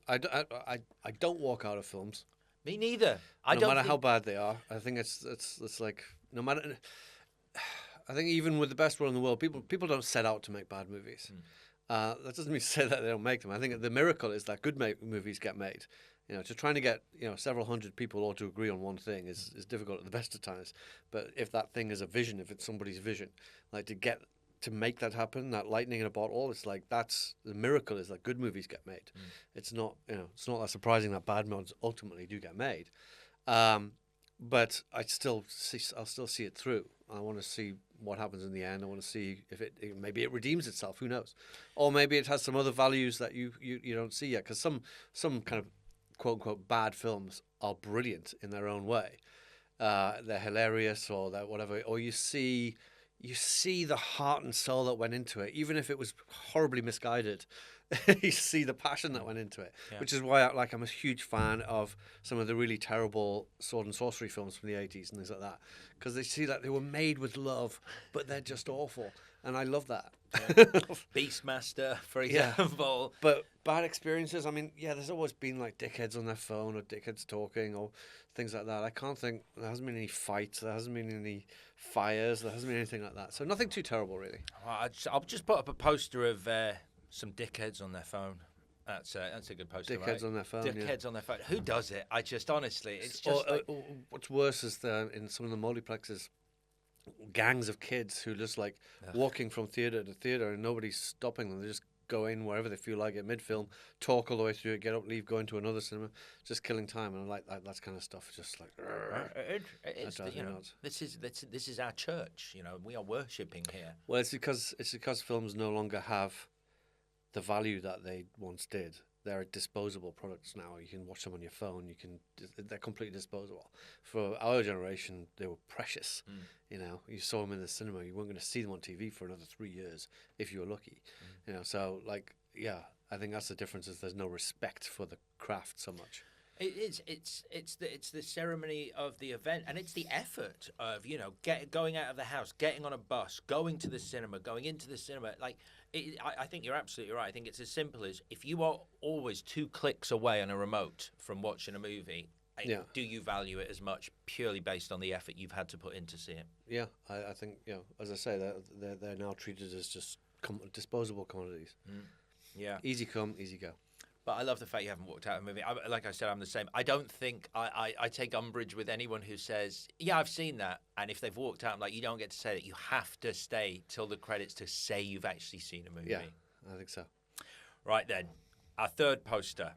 I don't walk out of films.
Me neither.
No matter how bad they are. I think it's like no matter. I think even with the best one in the world, people don't set out to make bad movies. That doesn't mean to say that they don't make them. I think the miracle is that good movies get made. You know, trying to get several hundred people all to agree on one thing is difficult at the best of times. But if that thing is a vision, if it's somebody's vision, like to make that happen, that lightning in a bottle, it's like that's the miracle is that good movies get made. It's not that surprising that bad movies ultimately do get made. But I'll still see it through. I want to see what happens in the end. I want to see if maybe it redeems itself. Who knows? Or maybe it has some other values that you don't see yet. Because some kind of quote unquote bad films are brilliant in their own way. They're hilarious or that whatever. Or you see the heart and soul that went into it, even if it was horribly misguided. You see the passion that went into it, which is why I'm a huge fan of some of the really terrible sword and sorcery films from the 80s and things like that, because they see that they were made with love, but they're just awful, and I love that.
Beastmaster, for example.
But bad experiences, I mean, there's always been like dickheads on their phone or dickheads talking or things like that. I can't think, there hasn't been any fights, there hasn't been any fires, there hasn't been anything like that. So nothing too terrible, really.
Well, I'll just put up a poster of some dickheads on their phone. That's a good poster.
Dickheads on their phone.
Dickheads on their phone. Who does it? I just honestly, it's just.
What's worse is in some of the multiplexes, gangs of kids who just walking from theater to theater and nobody's stopping them. They just go in wherever they feel like it mid-film, talk all the way through it, get up, leave, go into another cinema, just killing time. And I like that kind of stuff. Just like
this is our church. We are worshipping here.
Well, it's because films no longer have the value that they once did. They're disposable products now. You can watch them on your phone. They're completely disposable. For our generation, they were precious. You saw them in the cinema. You weren't going to see them on TV for another 3 years if you were lucky. So I think that's the difference. Is there's no respect for the craft so much.
It is. It's the ceremony of the event, and it's the effort of going out of the house, getting on a bus, going to the cinema, going into the cinema. I think you're absolutely right. I think it's as simple as if you are always 2 clicks away on a remote from watching a movie. Do you value it as much purely based on the effort you've had to put in to see it? Yeah,
I think as I say, they're now treated as just disposable commodities.
Yeah,
easy come, easy go.
But I love the fact you haven't walked out of a movie. Like I said, I'm the same. I don't think I take umbrage with anyone who says, yeah, I've seen that. And if they've walked out, I'm like, you don't get to say that. You have to stay till the credits to say you've actually seen a movie.
Yeah, I think so.
Right then, our third poster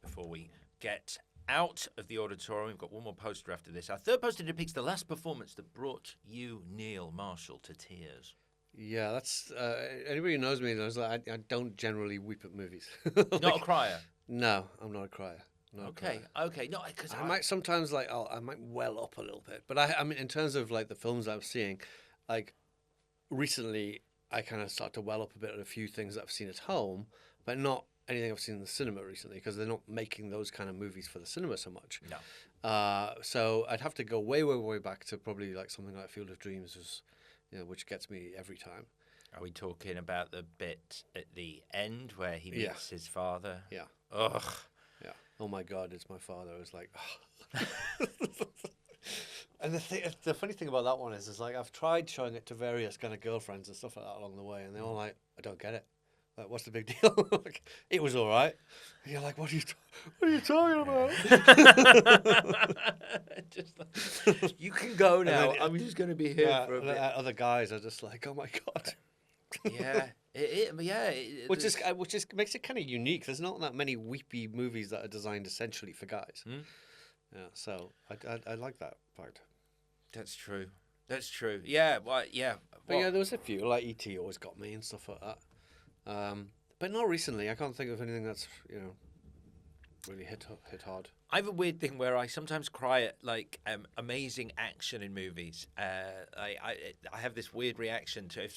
before we get out of the auditorium. We've got one more poster after this. Our third poster depicts the last performance that brought you, Neil Marshall, to tears.
Yeah, that's anybody who knows me knows that I don't generally weep at movies.
Not a crier?
No, I'm not a crier.
Okay. No, because
I might sometimes I might well up a little bit, but I mean in terms of the films I'm seeing, recently I kind of start to well up a bit at a few things that I've seen at home, but not anything I've seen in the cinema recently because they're not making those kind of movies for the cinema so much.
No.
So I'd have to go way, way, way back to probably something like Field of Dreams, which gets me every time.
Are we talking about the bit at the end where he meets his father?
Yeah.
Ugh.
Yeah. Oh my God, it's my father. I was like, oh. And the funny thing about that one is I've tried showing it to various kind of girlfriends and stuff like that along the way, and they're all like, I don't get it. What's the big deal? It was all right. And you're like, what are you talking about?
You can go now. I'm just going to be here for a bit.
Other guys are just like, oh my God. Which makes it kind of unique. There's not that many weepy movies that are designed essentially for guys. Yeah, so I like that fact.
That's true. Yeah, well, yeah.
But there was a few like E.T. always got me and stuff like that. But not recently. I can't think of anything that's really hit hard.
I have a weird thing where I sometimes cry at amazing action in movies. I have this weird reaction to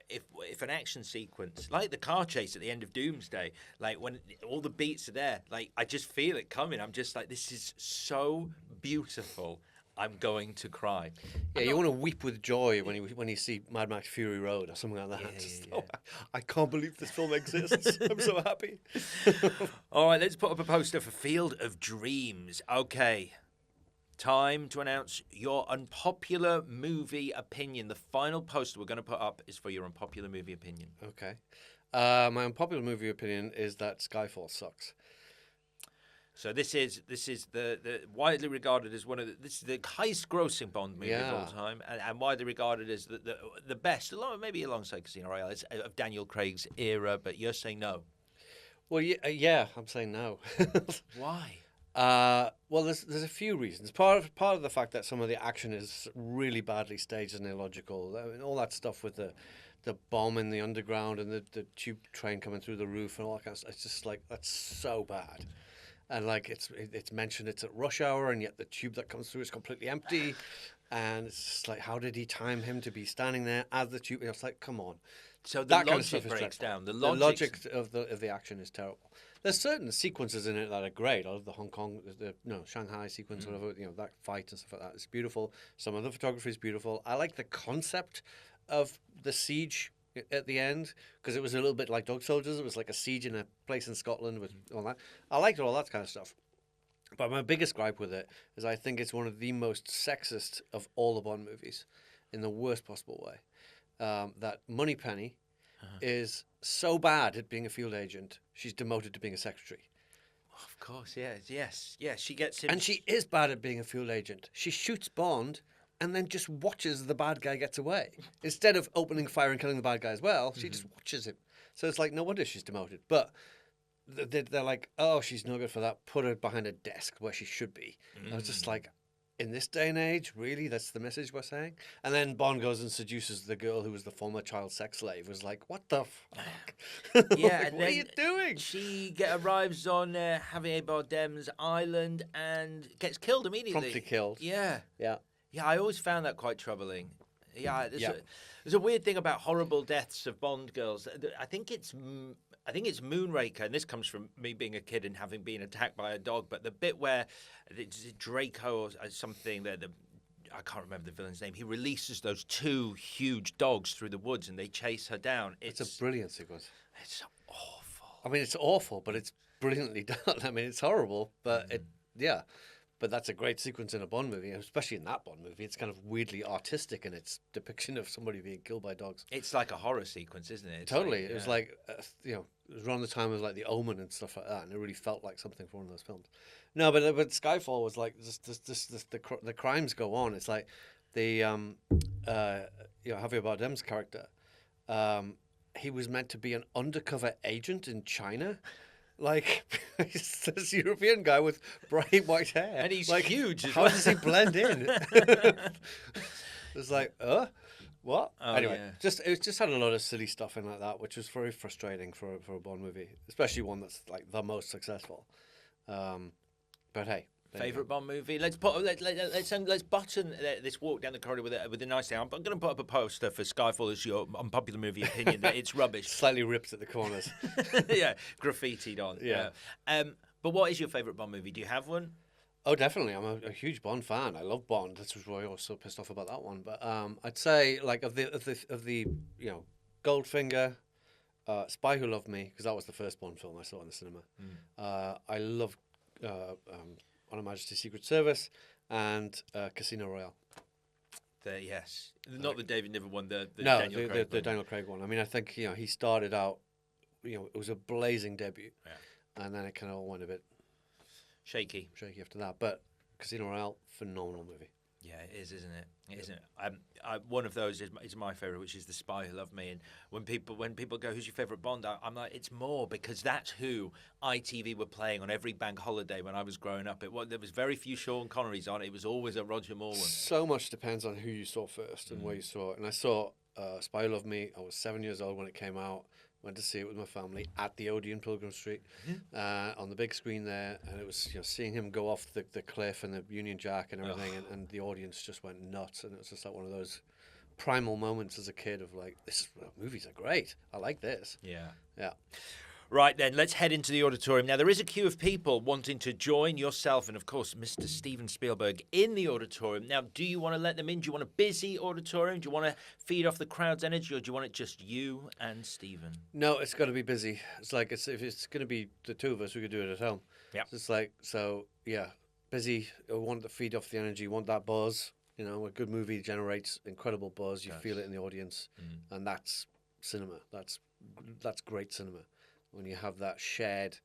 if an action sequence, like the car chase at the end of Doomsday, when all the beats are there, I just feel it coming. I'm just like, this is so beautiful, I'm going to cry.
Yeah, you want to weep with joy when you see Mad Max Fury Road or something like that.
Yeah.
I can't believe this film exists. I'm so happy.
All right, let's put up a poster for Field of Dreams. Okay, time to announce your unpopular movie opinion. The final poster we're going to put up is for your unpopular movie opinion.
Okay. My unpopular movie opinion is that Skyfall sucks.
So this is the widely regarded as this is the highest grossing Bond movie of all time, and widely regarded as the best, maybe alongside Casino Royale, of Daniel Craig's era. But you're saying no.
Well, yeah, I'm saying no.
Why?
Well, there's a few reasons. Part of the fact that some of the action is really badly staged and illogical. I mean, all that stuff with the bomb in the underground and the tube train coming through the roof and all that kind of stuff. It's just like, that's so bad. And like it's mentioned it's at rush hour, and yet the tube that comes through is completely empty. And it's just like, how did he time him to be standing there as the tube? It's like, come on.
So
that
logic
kind of stuff
breaks
is
down. The
logic of the action is terrible. There's certain sequences in it that are great. I love the Shanghai sequence, whatever, that fight and stuff like that. It's beautiful. Some of the photography is beautiful. I like the concept of the siege at the end, because it was a little bit like Dog Soldiers. It was like a siege in a place in Scotland with all that. I liked all that kind of stuff. But my biggest gripe with it is I think it's one of the most sexist of all the Bond movies, in the worst possible way. That Moneypenny is so bad at being a field agent, she's demoted to being a secretary.
Of course, yes. She gets him,
and she is bad at being a field agent. She shoots Bond and then just watches the bad guy gets away. Instead of opening fire and killing the bad guy as well, she just watches him. So it's like, no wonder she's demoted. But they're like, oh, she's no good for that. Put her behind a desk where she should be. I was just like, in this day and age, really? That's the message we're saying? And then Bond goes and seduces the girl who was the former child sex slave. It was like, what the fuck?
Yeah,
like,
and
what are you doing?
She arrives on Javier Bardem's island and gets killed immediately.
Promptly killed.
Yeah. Yeah, I always found that quite troubling. Yeah, there's a weird thing about horrible deaths of Bond girls. I think it's Moonraker, and this comes from me being a kid and having been attacked by a dog. But the bit where it's Draco or something, I can't remember the villain's name. He releases those two huge dogs through the woods, and they chase her down.
It's a brilliant sequence.
It's awful.
I mean, it's awful, but it's brilliantly done. I mean, it's horrible, but But that's a great sequence in a Bond movie, especially in that Bond movie. It's kind of weirdly artistic in its depiction of somebody being killed by dogs.
It's like a horror sequence, isn't it? It's
totally.
Like,
it was like, it was around the time of like The Omen and stuff like that, and it really felt like something from one of those films. No, but Skyfall was like the crimes go on. It's like the Javier Bardem's character. He was meant to be an undercover agent in China. Like, he's this European guy with bright white hair.
And he's
like,
huge as
how
well.
does he blend in? It's like, what?
Oh,
anyway, it just had a lot of silly stuff in like that, which was very frustrating for a Bond movie, especially one that's like the most successful. But hey.
Favorite Bond movie? Let's button this walk down the corridor with a nice thing. I'm going to put up a poster for Skyfall as your unpopular movie opinion that it's rubbish.
Slightly ripped at the corners.
Yeah, graffitied on.
Yeah.
But what is your favorite Bond movie? Do you have one?
Oh, definitely. I'm a huge Bond fan. I love Bond. That's why I was so pissed off about that one. But I'd say like of the Goldfinger, Spy Who Loved Me, because that was the first Bond film I saw in the cinema. I love On Her Majesty's Secret Service and Casino Royale.
Yes, not the David Niven one. The
Daniel Craig one. I mean, I think he started out. It was a blazing debut, and then it kind of all went a bit
shaky
after that. But Casino Royale, phenomenal movie.
Yeah, it is, isn't it? Isn't it? One of those is my favourite, which is The Spy Who Loved Me. And when people go, "Who's your favourite Bond?" I'm like, it's more because that's who ITV were playing on every bank holiday when I was growing up. There was very few Sean Connerys on. It was always a Roger Moore one.
So much depends on who you saw first and where you saw it. And I saw Spy Who Loved Me. I was 7 years old when it came out. Went to see it with my family at the ODEON, Pilgrim Street, on the big screen there, and it was seeing him go off the cliff and the Union Jack and everything, and the audience just went nuts, and it was just like one of those primal moments as a kid of like, movies are great, I like this.
Yeah. Right then, let's head into the auditorium. Now, there is a queue of people wanting to join yourself and, of course, Mr. Steven Spielberg in the auditorium. Now, do you want to let them in? Do you want a busy auditorium? Do you want to feed off the crowd's energy, or do you want it just you and Steven?
No, it's got to be busy. It's like if it's going to be the two of us, we could do it at home.
Yeah.
It's like, so, yeah, busy. I want to feed off the energy, want that buzz. You know, a good movie generates incredible buzz. You feel it in the audience, and that's cinema. That's great cinema. When you have that shared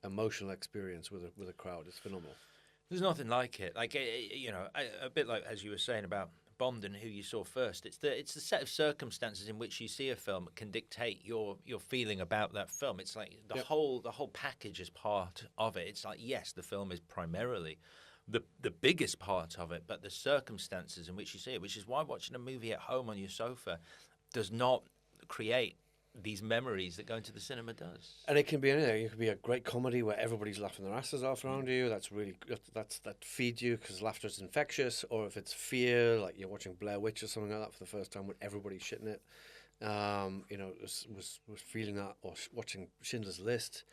emotional experience with a crowd, it's phenomenal.
There's nothing like it. Like, you know, a bit like as you were saying about Bond and who you saw first. It's the set of circumstances in which you see a film can dictate your feeling about that film. It's like the whole package is part of it. It's like, yes, the film is primarily the biggest part of it, but the circumstances in which you see it, which is why watching a movie at home on your sofa does not create these memories that going to the cinema does.
And it can be anything. It could be a great comedy where everybody's laughing their asses off around you. That's really that feeds you because laughter is infectious. Or if it's fear, like you're watching Blair Witch or something like that for the first time when everybody's shitting it. You know, was feeling that, or watching Schindler's List.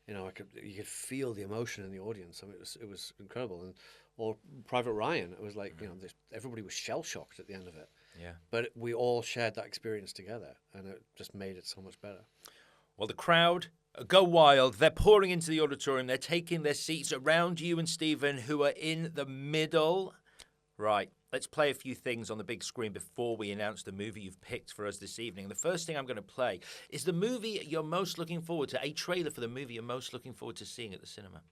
You know, you could feel the emotion in the audience. I mean, it was incredible. Or Private Ryan, it was like, you know, everybody was shell shocked at the end of it.
Yeah.
But we all shared that experience together, and it just made it so much better.
Well, the crowd go wild. They're pouring into the auditorium. They're taking their seats around you and Stephen, who are in the middle. Right. Let's play a few things on the big screen before we announce the movie you've picked for us this evening. The first thing I'm going to play is the movie you're most looking forward to, a trailer for the movie you're most looking forward to seeing at the cinema.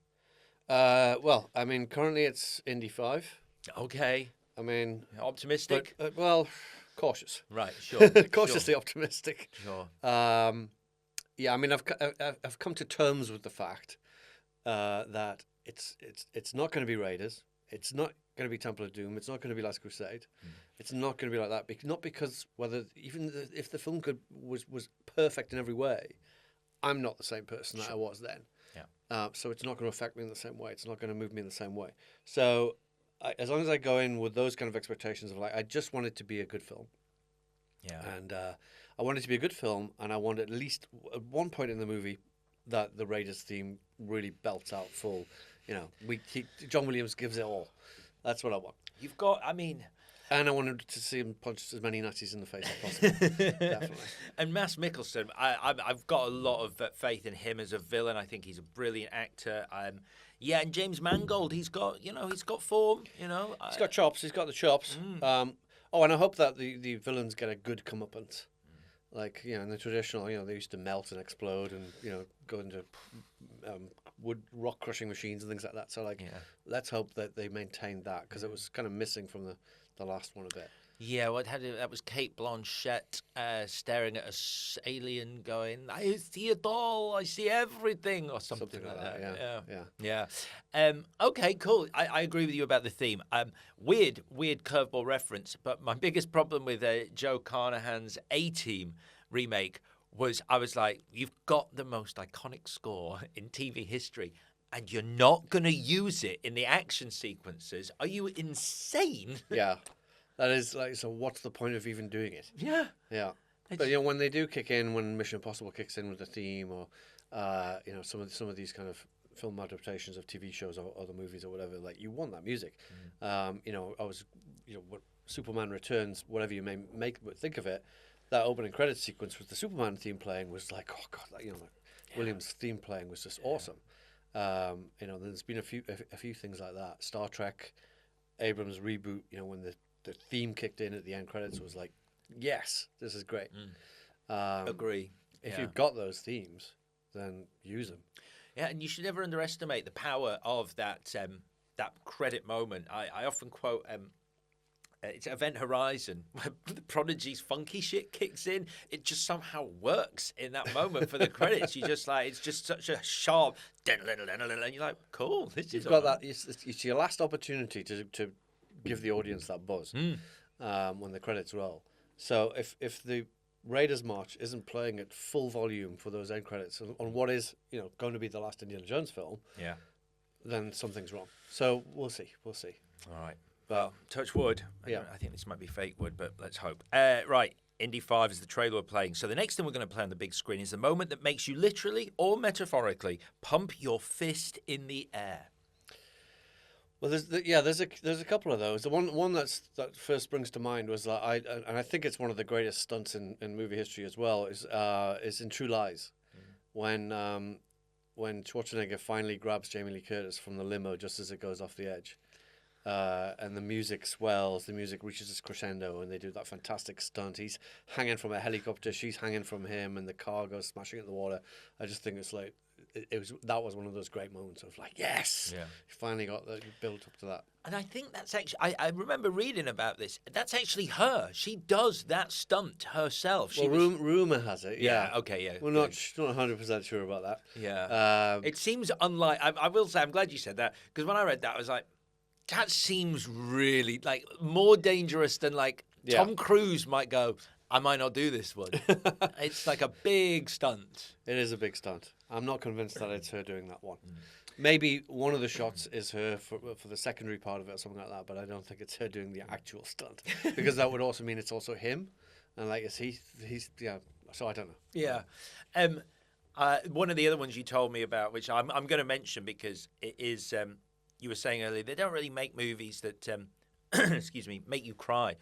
Well, I mean, currently it's Indy 5.
Okay.
I mean,
optimistic?
But, well, cautious.
Right, sure.
Cautiously optimistic.
Sure.
Yeah, I mean, I've come to terms with the fact that it's not going to be Raiders. It's not going to be Temple of Doom. It's not going to be Last Crusade. It's not going to be like that. Not because if the film was perfect in every way, I'm not the same person that I was then.
Yeah.
So it's not going to affect me in the same way. It's not going to move me in the same way. So as long as I go in with those kind of expectations of like, I just want it to be a good film.
Yeah.
And I want it to be a good film, and I want at least at one point in the movie that the Raiders theme really belts out full. You know, John Williams gives it all. That's what I want.
You've got, I mean...
And I wanted to see him punch as many Nazis in the face as possible. Definitely.
And Mads Mikkelsen, I've got a lot of faith in him as a villain. I think he's a brilliant actor. Yeah, and James Mangold, he's got form. You know,
he's got chops. He's got the chops. And I hope that the villains get a good comeuppance. Like, you know, in the traditional, you know, they used to melt and explode and, you know, go into rock crushing machines and things like that. So, like, let's hope that they maintain that, because it was kind of missing from the last one a bit.
Yeah, that was Kate Blanchett staring at a alien going, I see it all, I see everything, or something like that. Yeah. Okay, cool. I agree with you about the theme. Weird curveball reference, but my biggest problem with Joe Carnahan's A-Team remake was I was like, you've got the most iconic score in TV history, and you're not going to use it in the action sequences. Are you insane?
Yeah. That is like, so what's the point of even doing it?
Yeah.
Yeah. But, you know, when they do kick in, when Mission Impossible kicks in with the theme, or, you know, some of these kind of film adaptations of TV shows or other movies or whatever, like, you want that music. You know, what Superman Returns, whatever you may think of it, that opening credits sequence with the Superman theme playing was like, oh, God, that, you know, Williams' theme playing was just awesome. You know, there's been a few things like that. Star Trek, Abrams' reboot, you know, when the theme kicked in at the end credits, was like, yes, this is great.
Agree.
If you've got those themes, then use them.
Yeah, and you should never underestimate the power of that credit moment. I often quote it's Event Horizon, where the Prodigy's funky shit kicks in. It just somehow works in that moment for the credits. You just like, it's just such a sharp, and you're like, cool, this is
got that. It's your last opportunity to give the audience that buzz when the credits roll. So if the Raiders March isn't playing at full volume for those end credits on what is, you know, going to be the last Indiana Jones film, then something's wrong. So we'll see.
All right. Well, touch wood.
Yeah.
I think this might be fake wood, but let's hope. Right. Indy 5 is the trailer we're playing. So the next thing we're going to play on the big screen is the moment that makes you literally or metaphorically pump your fist in the air.
Well, there's a couple of those. The one that first springs to mind was that I think it's one of the greatest stunts in movie history as well is in True Lies, when Schwarzenegger finally grabs Jamie Lee Curtis from the limo just as it goes off the edge. And the music swells, the music reaches its crescendo, and they do that fantastic stunt. He's hanging from a helicopter, she's hanging from him, and the car goes smashing into the water. I just think it's like that was one of those great moments of like, yes,
Yeah.
you finally got the build up to that.
And I think that's actually, I remember reading about this. That's actually her. She does that stunt herself.
Rumor has it, yeah.
Okay, yeah.
We're not 100% sure about that.
Yeah. It seems unlike, I will say, I'm glad you said that, because when I read that, I was like, that seems really like more dangerous than like Tom Cruise might go, I might not do this one. It's like a big stunt.
It is a big stunt. I'm not convinced that it's her doing that one. Maybe one of the shots is her for the secondary part of it or something like that, but I don't think it's her doing the actual stunt, because that would also mean it's also him, and like he's so I don't know.
Yeah. One of the other ones you told me about, which I'm going to mention because it is, you were saying earlier, they don't really make movies that, excuse me, make you cry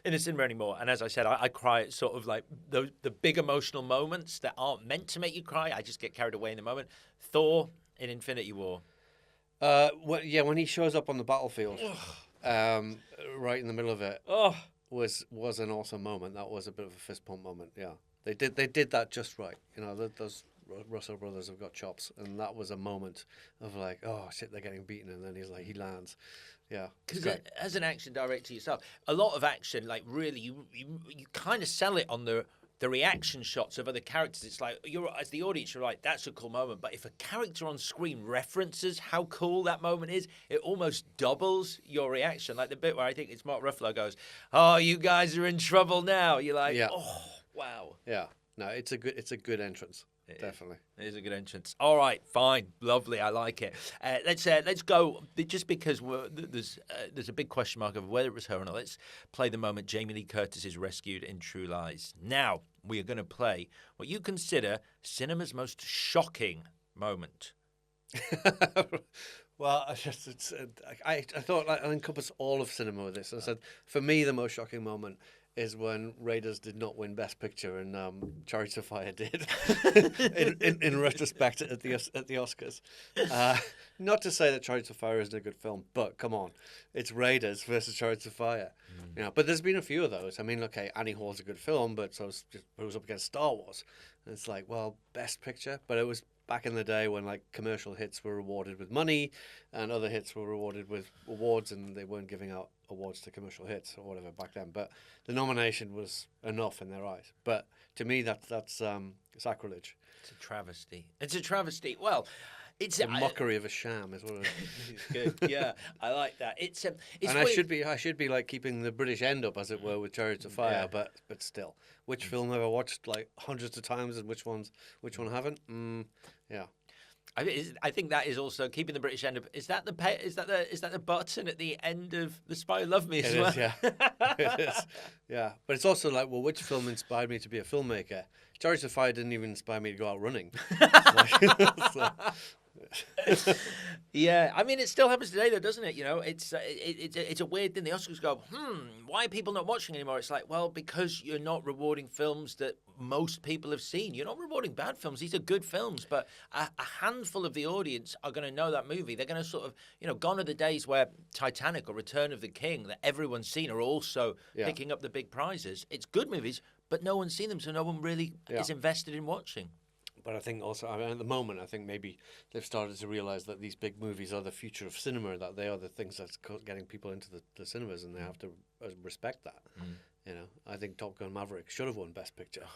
in the cinema anymore. And as I said, I cry at sort of like the big emotional moments that aren't meant to make you cry. I just get carried away in the moment. Thor in Infinity War.
When he shows up on the battlefield, right in the middle of it, was an awesome moment. That was a bit of a fist pump moment. Yeah, they did that just right. You know, those Russell brothers have got chops, and that was a moment of like, oh shit, they're getting beaten, and then he lands. Yeah,
because as an action director yourself, a lot of action, like really, you kind of sell it on the reaction shots of other characters. It's like as the audience, you're like, that's a cool moment. But if a character on screen references how cool that moment is, it almost doubles your reaction. Like the bit where I think it's Mark Ruffalo goes, "Oh, you guys are in trouble now." You're like, "Oh, wow."
Yeah, no, it's a good entrance. Definitely.
It is a good entrance. All right, fine. Lovely. I like it. Let's go, just because there's a big question mark of whether it was her or not. Let's play the moment Jamie Lee Curtis is rescued in True Lies. Now, we are going to play what you consider cinema's most shocking moment.
Well, I thought I'd encompass all of cinema with this. I said, for me, the most shocking moment is when Raiders did not win Best Picture and Chariots of Fire did. in retrospect, at the Oscars. Not to say that Chariots of Fire isn't a good film, but come on, it's Raiders versus Chariots of Fire. You know, but there's been a few of those. I mean, okay, Annie Hall's a good film, but it was up against Star Wars. And it's like, well, Best Picture, but it was back in the day when like commercial hits were rewarded with money and other hits were rewarded with awards, and they weren't giving out awards to commercial hits or whatever back then. But the nomination was enough in their eyes. But to me, that's sacrilege.
It's a travesty. It's a travesty. Well, it's
a mockery of a sham, is what it is.
Good. Yeah, I like that. It's
and I should be like keeping the British end up, as it were, with Chariots of Fire. Yeah. But still, which film have I watched like hundreds of times, and which one haven't? Yeah.
I think that is also keeping the British end up. Is that the button at the end of The Spy Who Loved Me as well?
It is, yeah. It is. Yeah. But it's also like, well, which film inspired me to be a filmmaker? Chariots of Fire didn't even inspire me to go out running.
Yeah, I mean, it still happens today, though, doesn't it? You know, it's a weird thing. The Oscars go, why are people not watching anymore? It's like, well, because you're not rewarding films that most people have seen. You're not rewarding bad films. These are good films, but a handful of the audience are going to know that movie. They're going to sort of, gone are the days where Titanic or Return of the King, that everyone's seen, are also picking up the big prizes. It's good movies, but no one's seen them, so no one really is invested in watching.
But I think also, at the moment, I think maybe they've started to realise that these big movies are the future of cinema, that they are the things that's getting people into the cinemas, and they have to respect that. You know, I think Top Gun Maverick should have won Best Picture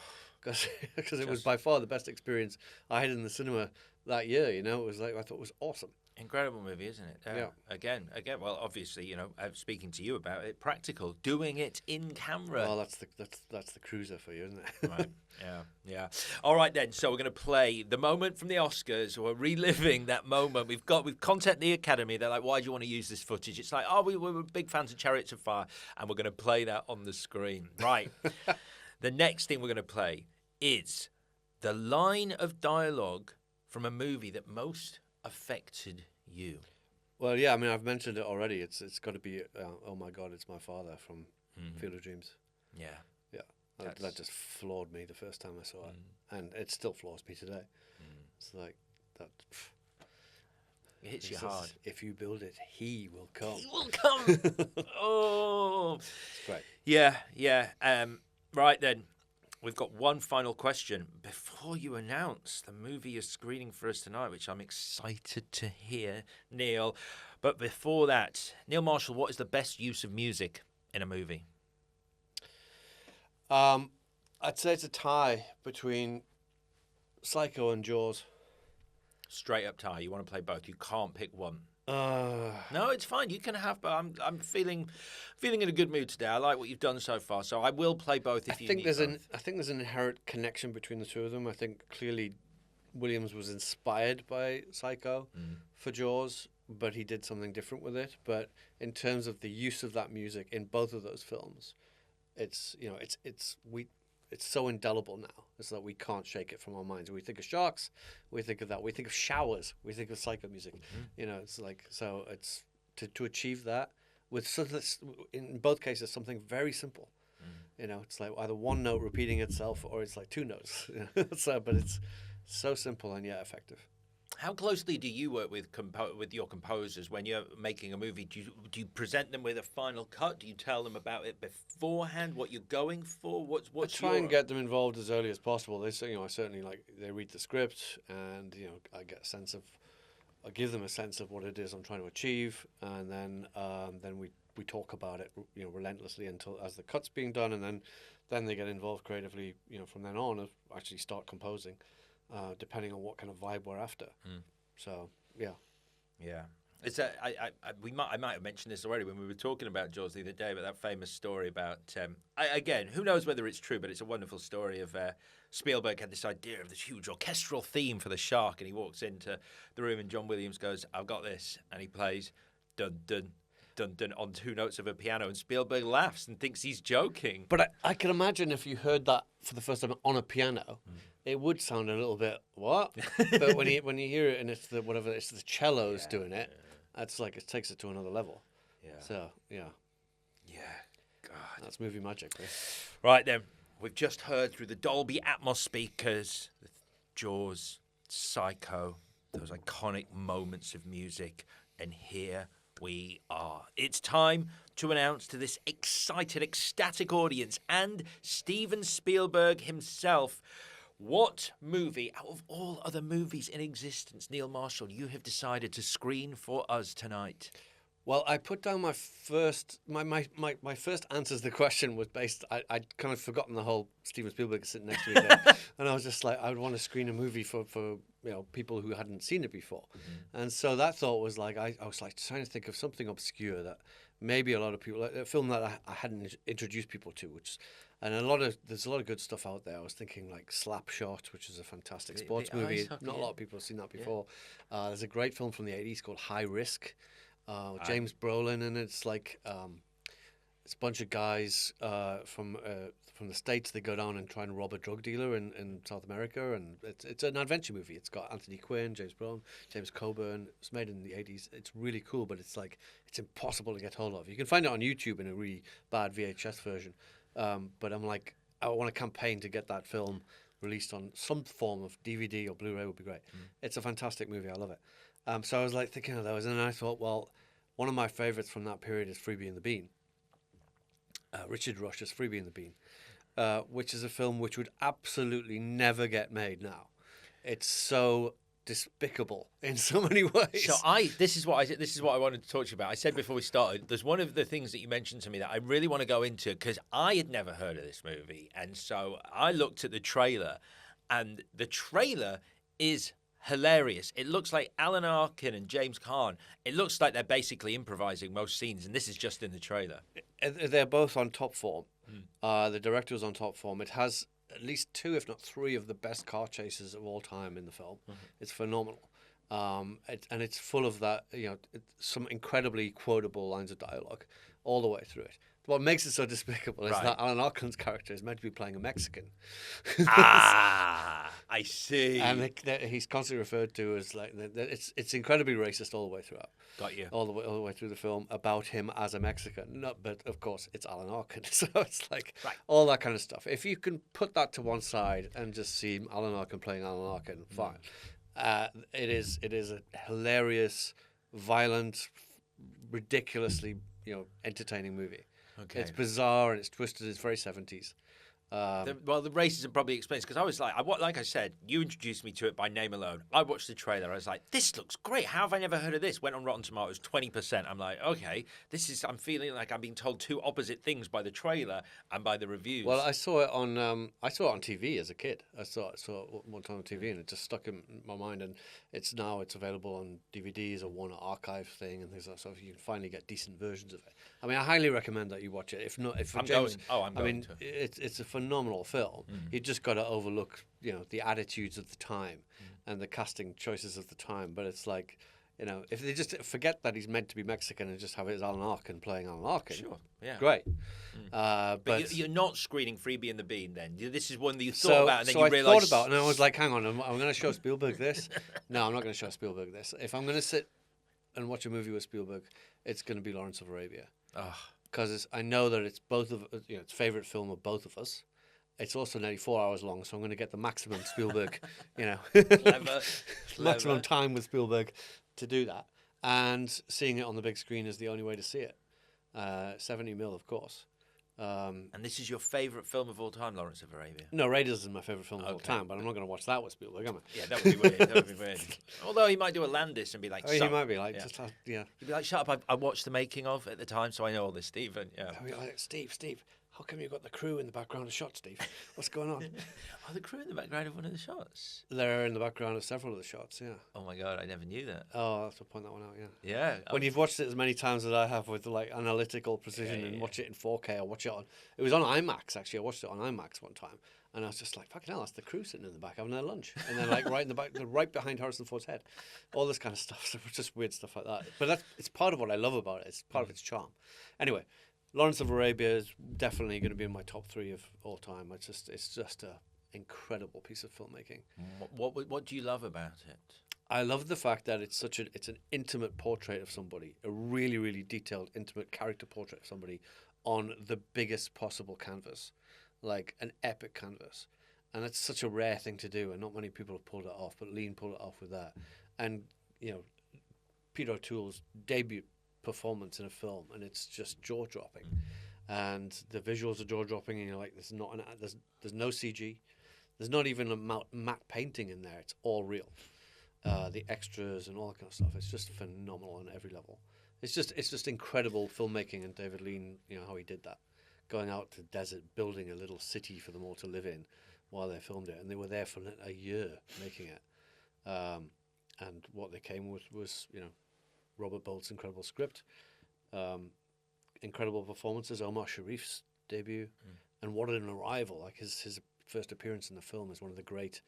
because it was by far the best experience I had in the cinema that year. You know, it was like, I thought it was awesome.
Incredible movie, isn't it?
Yeah.
Again. Well, obviously, you know, speaking to you about it, practical, doing it in camera.
Well, that's the cruiser for you, isn't it?
Right. Yeah. All right then. So we're going to play the moment from the Oscars. We're reliving that moment. We've contacted the Academy. They're like, "Why do you want to use this footage?" It's like, "Oh, we were big fans of Chariots of Fire, and we're going to play that on the screen." Right. The next thing we're going to play is the line of dialogue from a movie that most affected you.
Well, yeah. I mean, I've mentioned it already. It's got to be "Oh my God, it's my father" from Field of Dreams.
Yeah.
That just floored me the first time I saw it, and it still floors me today. It's like that.
It hits you hard.
If you build it, he will come.
He will come. Oh,
it's great.
Yeah. Right then, we've got one final question before you announce the movie you're screening for us tonight, which I'm excited to hear, Neil. But before that, Neil Marshall, what is the best use of music in a movie?
I'd say it's a tie between Psycho and Jaws.
Straight up tie. You want to play both. You can't pick one.
No,
it's fine. You can have. But I'm feeling in a good mood today. I like what you've done so far, so I will play both. If you need both.
I think there's an inherent connection between the two of them. I think clearly Williams was inspired by Psycho for Jaws, but he did something different with it. But in terms of the use of that music in both of those films, it's so indelible now. It's that we can't shake it from our minds. We think of sharks, we think of that. We think of showers, we think of Psycho music. It's like, so it's to achieve that with something that's, in both cases, something very simple. It's like either one note repeating itself or it's like two notes. But it's so simple and yet effective.
How closely do you work with your composers when you're making a movie? Do you present them with a final cut? Do you tell them about it beforehand? What you're going for? I
try and get them involved as early as possible. They say, I certainly they read the script, and I give them a sense of what it is I'm trying to achieve, and then we talk about it, relentlessly until as the cut's being done, and then they get involved creatively, from then on, actually start composing. Depending on what kind of vibe we're after. So, yeah. It's
I might have mentioned this already when we were talking about Jaws the other day, but that famous story about again, who knows whether it's true, but it's a wonderful story of Spielberg had this idea of this huge orchestral theme for the shark, and he walks into the room and John Williams goes, "I've got this," and he plays dun dun dun dun on two notes of a piano, and Spielberg laughs and thinks he's joking.
But I can imagine if you heard that for the first time on a piano. It would sound a little bit what, but when you hear it and it's the cellos doing it, that's like it takes it to another level. So yeah.
God,
that's movie magic.
Right then, we've just heard through the Dolby Atmos speakers, Jaws, Psycho, those iconic moments of music, and here we are. It's time to announce to this excited, ecstatic audience and Steven Spielberg himself. What movie, out of all other movies in existence, Neil Marshall, you have decided to screen for us tonight?
Well, I put down my first answer to the question was based. I'd kind of forgotten the whole Steven Spielberg sitting next to me there, and I was just like, I would want to screen a movie for people who hadn't seen it before, and so that thought was like I was like trying to think of something obscure that maybe a lot of people, like a film that I hadn't introduced people to, and there's a lot of good stuff out there. I was thinking like Slapshot, which is a fantastic sports movie. Not a lot of people have seen that before. There's a great film from the 80s called High Risk, with James Brolin, and it's like it's a bunch of guys from the States. They go down and try and rob a drug dealer in South America, and it's an adventure movie. It's got Anthony Quinn, James Brolin, James Coburn. It's made in the 80s. It's really cool, but it's impossible to get hold of. You can find it on YouTube in a really bad VHS version. But I'm like, I want a campaign to get that film released on some form of DVD or Blu-ray would be great. It's a fantastic movie. I love it. So I was like thinking of those, and then I thought, well, one of my favorites from that period is Freebie and the Bean. Richard Rush's Freebie and the Bean, which is a film which would absolutely never get made now. It's so despicable in so many ways.
So this is what I wanted to talk to you about. I said before we started, there's one of the things that you mentioned to me that I really want to go into, because I had never heard of this movie, and so I looked at the trailer, and the trailer is hilarious. It looks like Alan Arkin and James Caan. It looks like they're basically improvising most scenes, and this is just in the trailer.
They're both on top form. The director was on top form. It has at least 2, if not 3, of the best car chases of all time in the film. It's phenomenal. And it's full of that, some incredibly quotable lines of dialogue all the way through it. What makes it so despicable is that Alan Arkin's character is meant to be playing a Mexican.
I see.
And he's constantly referred to as like it's incredibly racist all the way throughout.
Got you.
All the way through the film about him as a Mexican. No, but of course it's Alan Arkin, so it's like all that kind of stuff. If you can put that to one side and just see Alan Arkin playing Alan Arkin, fine. It is a hilarious, violent, ridiculously entertaining movie.
Okay.
It's bizarre and it's twisted. It's very 70s.
The racism probably explains, because I was like I said, you introduced me to it by name alone. I watched the trailer. I was like, this looks great. How have I never heard of this? Went on Rotten Tomatoes, 20%. I'm like, okay, I'm feeling like I'm being told 2 opposite things by the trailer and by the reviews.
Well, I saw it on TV as a kid. I saw it one time on TV, and it just stuck in my mind. And it's available on DVDs or Warner Archive thing and things like that. So you can finally get decent versions of it. I mean, I highly recommend that you watch it. If not,
I'm going to.
It's a phenomenal film. You just got to overlook, the attitudes of the time and the casting choices of the time. But it's like, if they just forget that he's meant to be Mexican and just have it as Alan Arkin playing Alan Arkin,
sure, yeah,
great.
But you're not screening Freebie and the Bean then. This is one that you thought about and then you realised.
I thought about it, and I was like, hang on, I'm going to show Spielberg this. No, I'm not going to show Spielberg this. If I'm going to sit and watch a movie with Spielberg, it's going to be Lawrence of Arabia. Because I know that it's both of it's favorite film of both of us. It's also nearly 4 hours long, so I'm going to get the maximum Spielberg,
Clever.
maximum time with Spielberg to do that. And seeing it on the big screen is the only way to see it. 70mm, of course.
And this is your favourite film of all time, Lawrence of Arabia?
No, Raiders is my favourite film of all time, but I'm not going to watch that with Spielberg, am I?
Yeah, that would be weird. Although he might do a Landis and be like,
he might be like,
He'd be like, shut up, I watched the making of at the time, so I know all this, Stephen. Yeah.
I'd be like, Steve, how come you've got the crew in the background of shots, Steve? What's going on?
The crew in the background of one of the shots?
They're in the background of several of the shots, yeah.
Oh my God, I never knew that.
Oh, I'll have to point that one out, yeah.
Yeah.
When you've watched it as many times as I have with like analytical precision and watch it in 4K or watch it on... It was on IMAX, actually. I watched it on IMAX one time. And I was just like, fucking hell, that's the crew sitting in the back having their lunch. And then like right in the back, right behind Harrison Ford's head. All this kind of stuff. So just weird stuff like that. But it's part of what I love about it. It's part of its charm. Anyway, Lawrence of Arabia is definitely going to be in my top 3 of all time. It's just a incredible piece of filmmaking.
What do you love about it?
I love the fact that it's an intimate portrait of somebody, a really, really detailed, intimate character portrait of somebody on the biggest possible canvas, like an epic canvas. And it's such a rare thing to do, and not many people have pulled it off, but Lean pulled it off with that. And, Peter O'Toole's debut performance in a film, and it's just jaw-dropping. And the visuals are jaw-dropping, and you're like, there's no CG. There's not even a matte painting in there. It's all real. The extras and all that kind of stuff. It's just phenomenal on every level. It's just incredible filmmaking, and David Lean, how he did that. Going out to the desert, building a little city for them all to live in while they filmed it. And they were there for a year making it. And what they came with was, Robert Bolt's incredible script, incredible performances, Omar Sharif's debut, and what an arrival. Like his first appearance in the film is one of the great,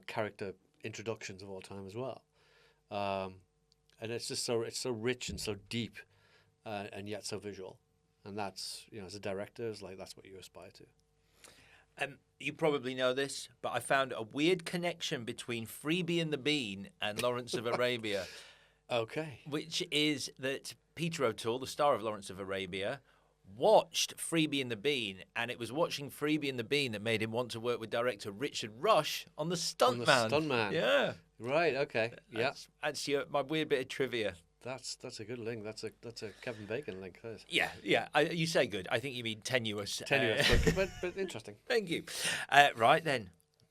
character introductions of all time as well. And it's just so rich and so deep, and yet so visual. And that's, as a director, that's what you aspire to.
You probably know this, but I found a weird connection between Freebie and the Bean and Lawrence of Arabia.
Okay.
Which is that Peter O'Toole, the star of Lawrence of Arabia, watched Freebie and the Bean, and it was watching Freebie and the Bean that made him want to work with director Richard Rush on The Stuntman.
Stuntman.
Yeah.
Right, okay.
That's my weird bit of trivia.
That's a good link. That's a Kevin Bacon link.
Yeah. You say good. I think you mean tenuous.
But interesting.
Thank you. Right then.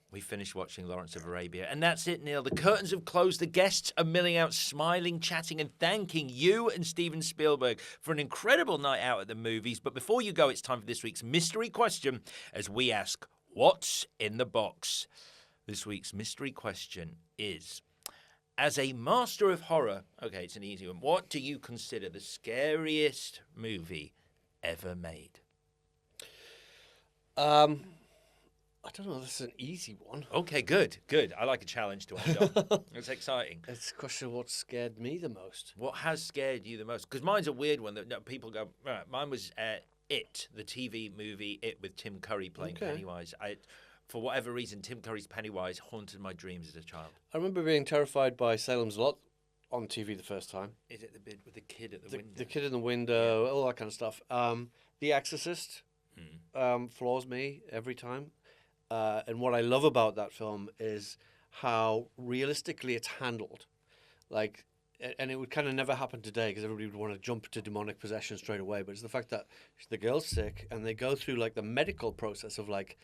We finished watching Lawrence of Arabia, and that's it, Neil. The curtains have closed. The guests are milling out, smiling, chatting, and thanking you and Steven Spielberg for an incredible night out at the movies. But before you go, it's time for this week's mystery question, as we ask, what's in the box? This week's mystery question is, As a master of horror, okay, it's an easy one. What do you consider the scariest movie ever made?
I don't know. This is an easy one.
Okay, good. I like a challenge to end on. It's exciting.
It's a question of what scared me the most.
What has scared you the most? Because mine's a weird one that people go, right, mine was It, the TV movie, It with Tim Curry playing Pennywise. For whatever reason, Tim Curry's Pennywise haunted my dreams as a child.
I remember being terrified by Salem's Lot on TV the first time.
Is it the bit with the kid at the window?
The kid in the window, all that kind of stuff. The Exorcist floors me every time. And what I love about that film is how realistically it's handled. Like, and it would kind of never happen today because everybody would want to jump to demonic possession straight away. But it's the fact that the girl's sick and they go through like the medical process of like,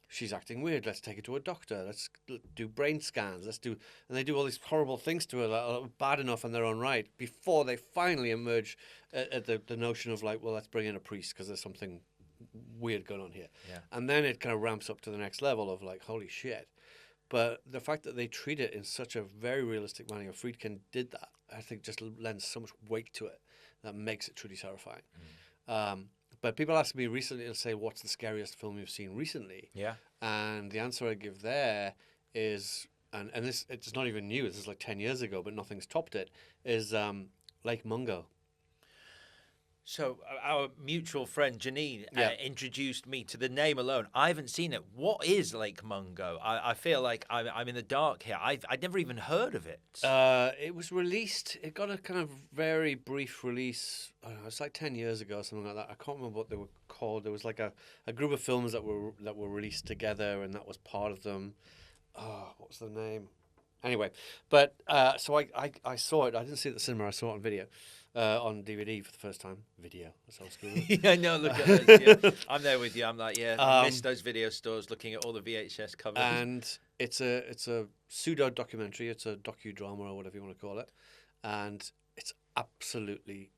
she's acting weird. Let's take her to a doctor. Let's do brain scans. And they do all these horrible things to her that are bad enough in their own right before they finally emerge at the notion of like, well, let's bring in a priest because there's something weird going on here. Yeah. And then it kind of ramps up to the next level of like, holy shit. But the fact that they treat it in such a very realistic manner, Friedkin did that, I think just lends so much weight to it that makes it truly terrifying. But people ask me recently and say, what's the scariest film you've seen recently?
Yeah.
And the answer I give there is, and this it's not even new, this is like 10 years ago, but nothing's topped it, is Lake Mungo.
So our mutual friend Janine introduced me to the name alone. I haven't seen it. What is Lake Mungo? I feel like I'm in the dark here. I'd never even heard of it.
It was released. It got a kind of very brief release. I don't know, it's like 10 years ago or something like that. I can't remember what they were called. There was like a group of films that were released together, and that was part of them. Oh, what was the name? Anyway, but so I saw it. I didn't see it at the cinema. I saw it on video. On DVD for the first time. Video. That's old school.
Yeah, no, look at those. Yeah. I'm there with you. I'm like, I miss those video stores looking at all the VHS covers.
And it's a pseudo documentary. It's a docudrama or whatever you want to call it. And it's absolutely,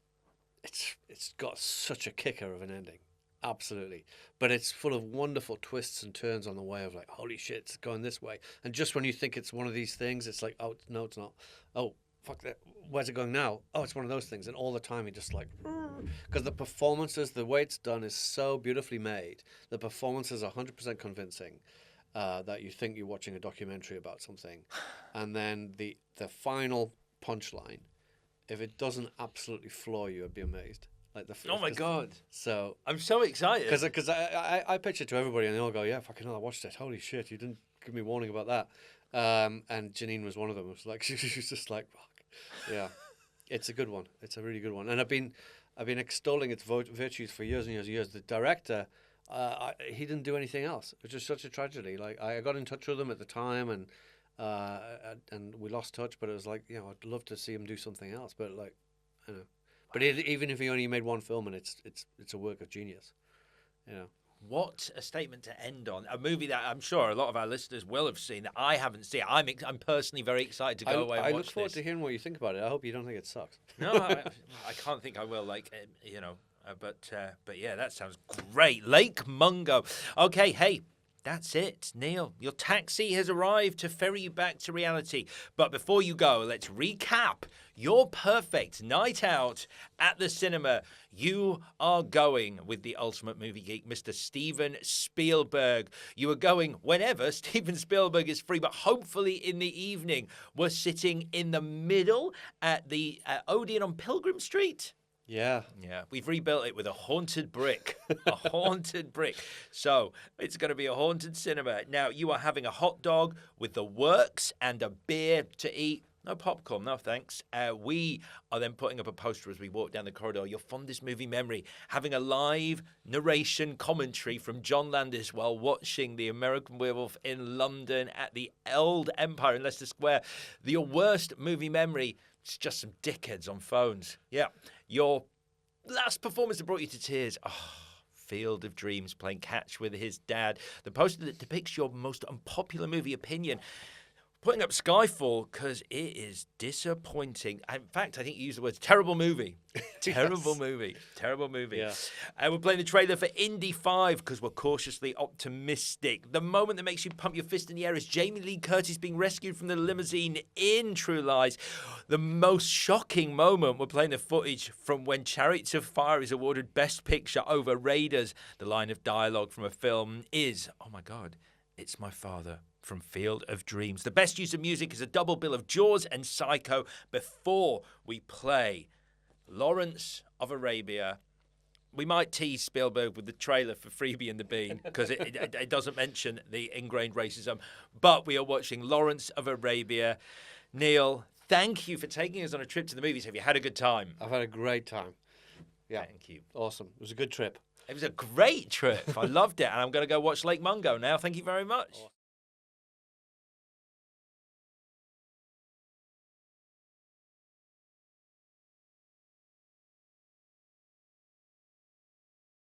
it's got such a kicker of an ending. Absolutely. But it's full of wonderful twists and turns on the way of like, holy shit, it's going this way. And just when you think it's one of these things, it's like, oh, no, it's not. Oh, fuck that. Where's it going now? Oh, it's one of those things. And all the time, you just like, because the performances, the way it's done is so beautifully made. The performances are 100% convincing that you think you're watching a documentary about something. And then the final punchline, if it doesn't absolutely floor you, I'd be amazed. Like
oh my God.
So
I'm so excited.
Because I pitch it to everybody and they all go, yeah, fucking hell, I watched it. Holy shit, you didn't give me warning about that. And Janine was one of them. It was like, she was just like, fuck. Yeah, it's a good one. It's a really good one. And I've been extolling its virtues for years and years and years. The director, he didn't do anything else, which is such a tragedy. Like I got in touch with him at the time, and we lost touch. But it was like, you know, I'd love to see him do something else. But like, you know, but even if he only made one film, and it's a work of genius, you know.
What a statement to end on. A movie that I'm sure a lot of our listeners will have seen that I haven't seen. I'm personally very excited to go away and watch this.
I look forward to hearing what you think about it. I hope you don't think it sucks.
No, I can't think I will. Like, you know, but yeah, that sounds great. Lake Mungo. Okay, hey. That's it, Neil. Your taxi has arrived to ferry you back to reality. But before you go, let's recap your perfect night out at the cinema. You are going with the ultimate movie geek, Mr. Steven Spielberg. You are going whenever Steven Spielberg is free, but hopefully in the evening. We're sitting in the middle at the ODEON on Pilgrim Street.
Yeah.
We've rebuilt it with a haunted brick. A haunted brick. So it's going to be a haunted cinema. Now, you are having a hot dog with the works and a beer to eat. No popcorn, no thanks. We are then putting up a poster as we walk down the corridor. Your fondest movie memory. Having a live narration commentary from John Landis while watching The American Werewolf in London at the Old Empire in Leicester Square. Your worst movie memory. It's just some dickheads on phones. Yeah. Your last performance that brought you to tears. Oh, Field of Dreams playing catch with his dad. The poster that depicts your most unpopular movie opinion. putting up Skyfall because it is disappointing. In fact, I think you used the words terrible movie. Terrible movie. Terrible movie.
Yeah.
We're playing the trailer for Indy 5 because we're cautiously optimistic. The moment that makes you pump your fist in the air is Jamie Lee Curtis being rescued from the limousine in True Lies. The most shocking moment, we're playing the footage from when Chariots of Fire is awarded Best Picture over Raiders. The line of dialogue from a film is, oh my God, it's my father from Field of Dreams. The best use of music is a double bill of Jaws and Psycho. Before we play Lawrence of Arabia, we might tease Spielberg with the trailer for Freebie and the Bean because it doesn't mention the ingrained racism. But we are watching Lawrence of Arabia. Neil, thank you for taking us on a trip to the movies. Have you had a good time?
I've had a great time. Yeah.
Thank you.
Awesome. It was a good trip.
It was a great trip. I loved it. And I'm going to go watch Lake Mungo now. Thank you very much.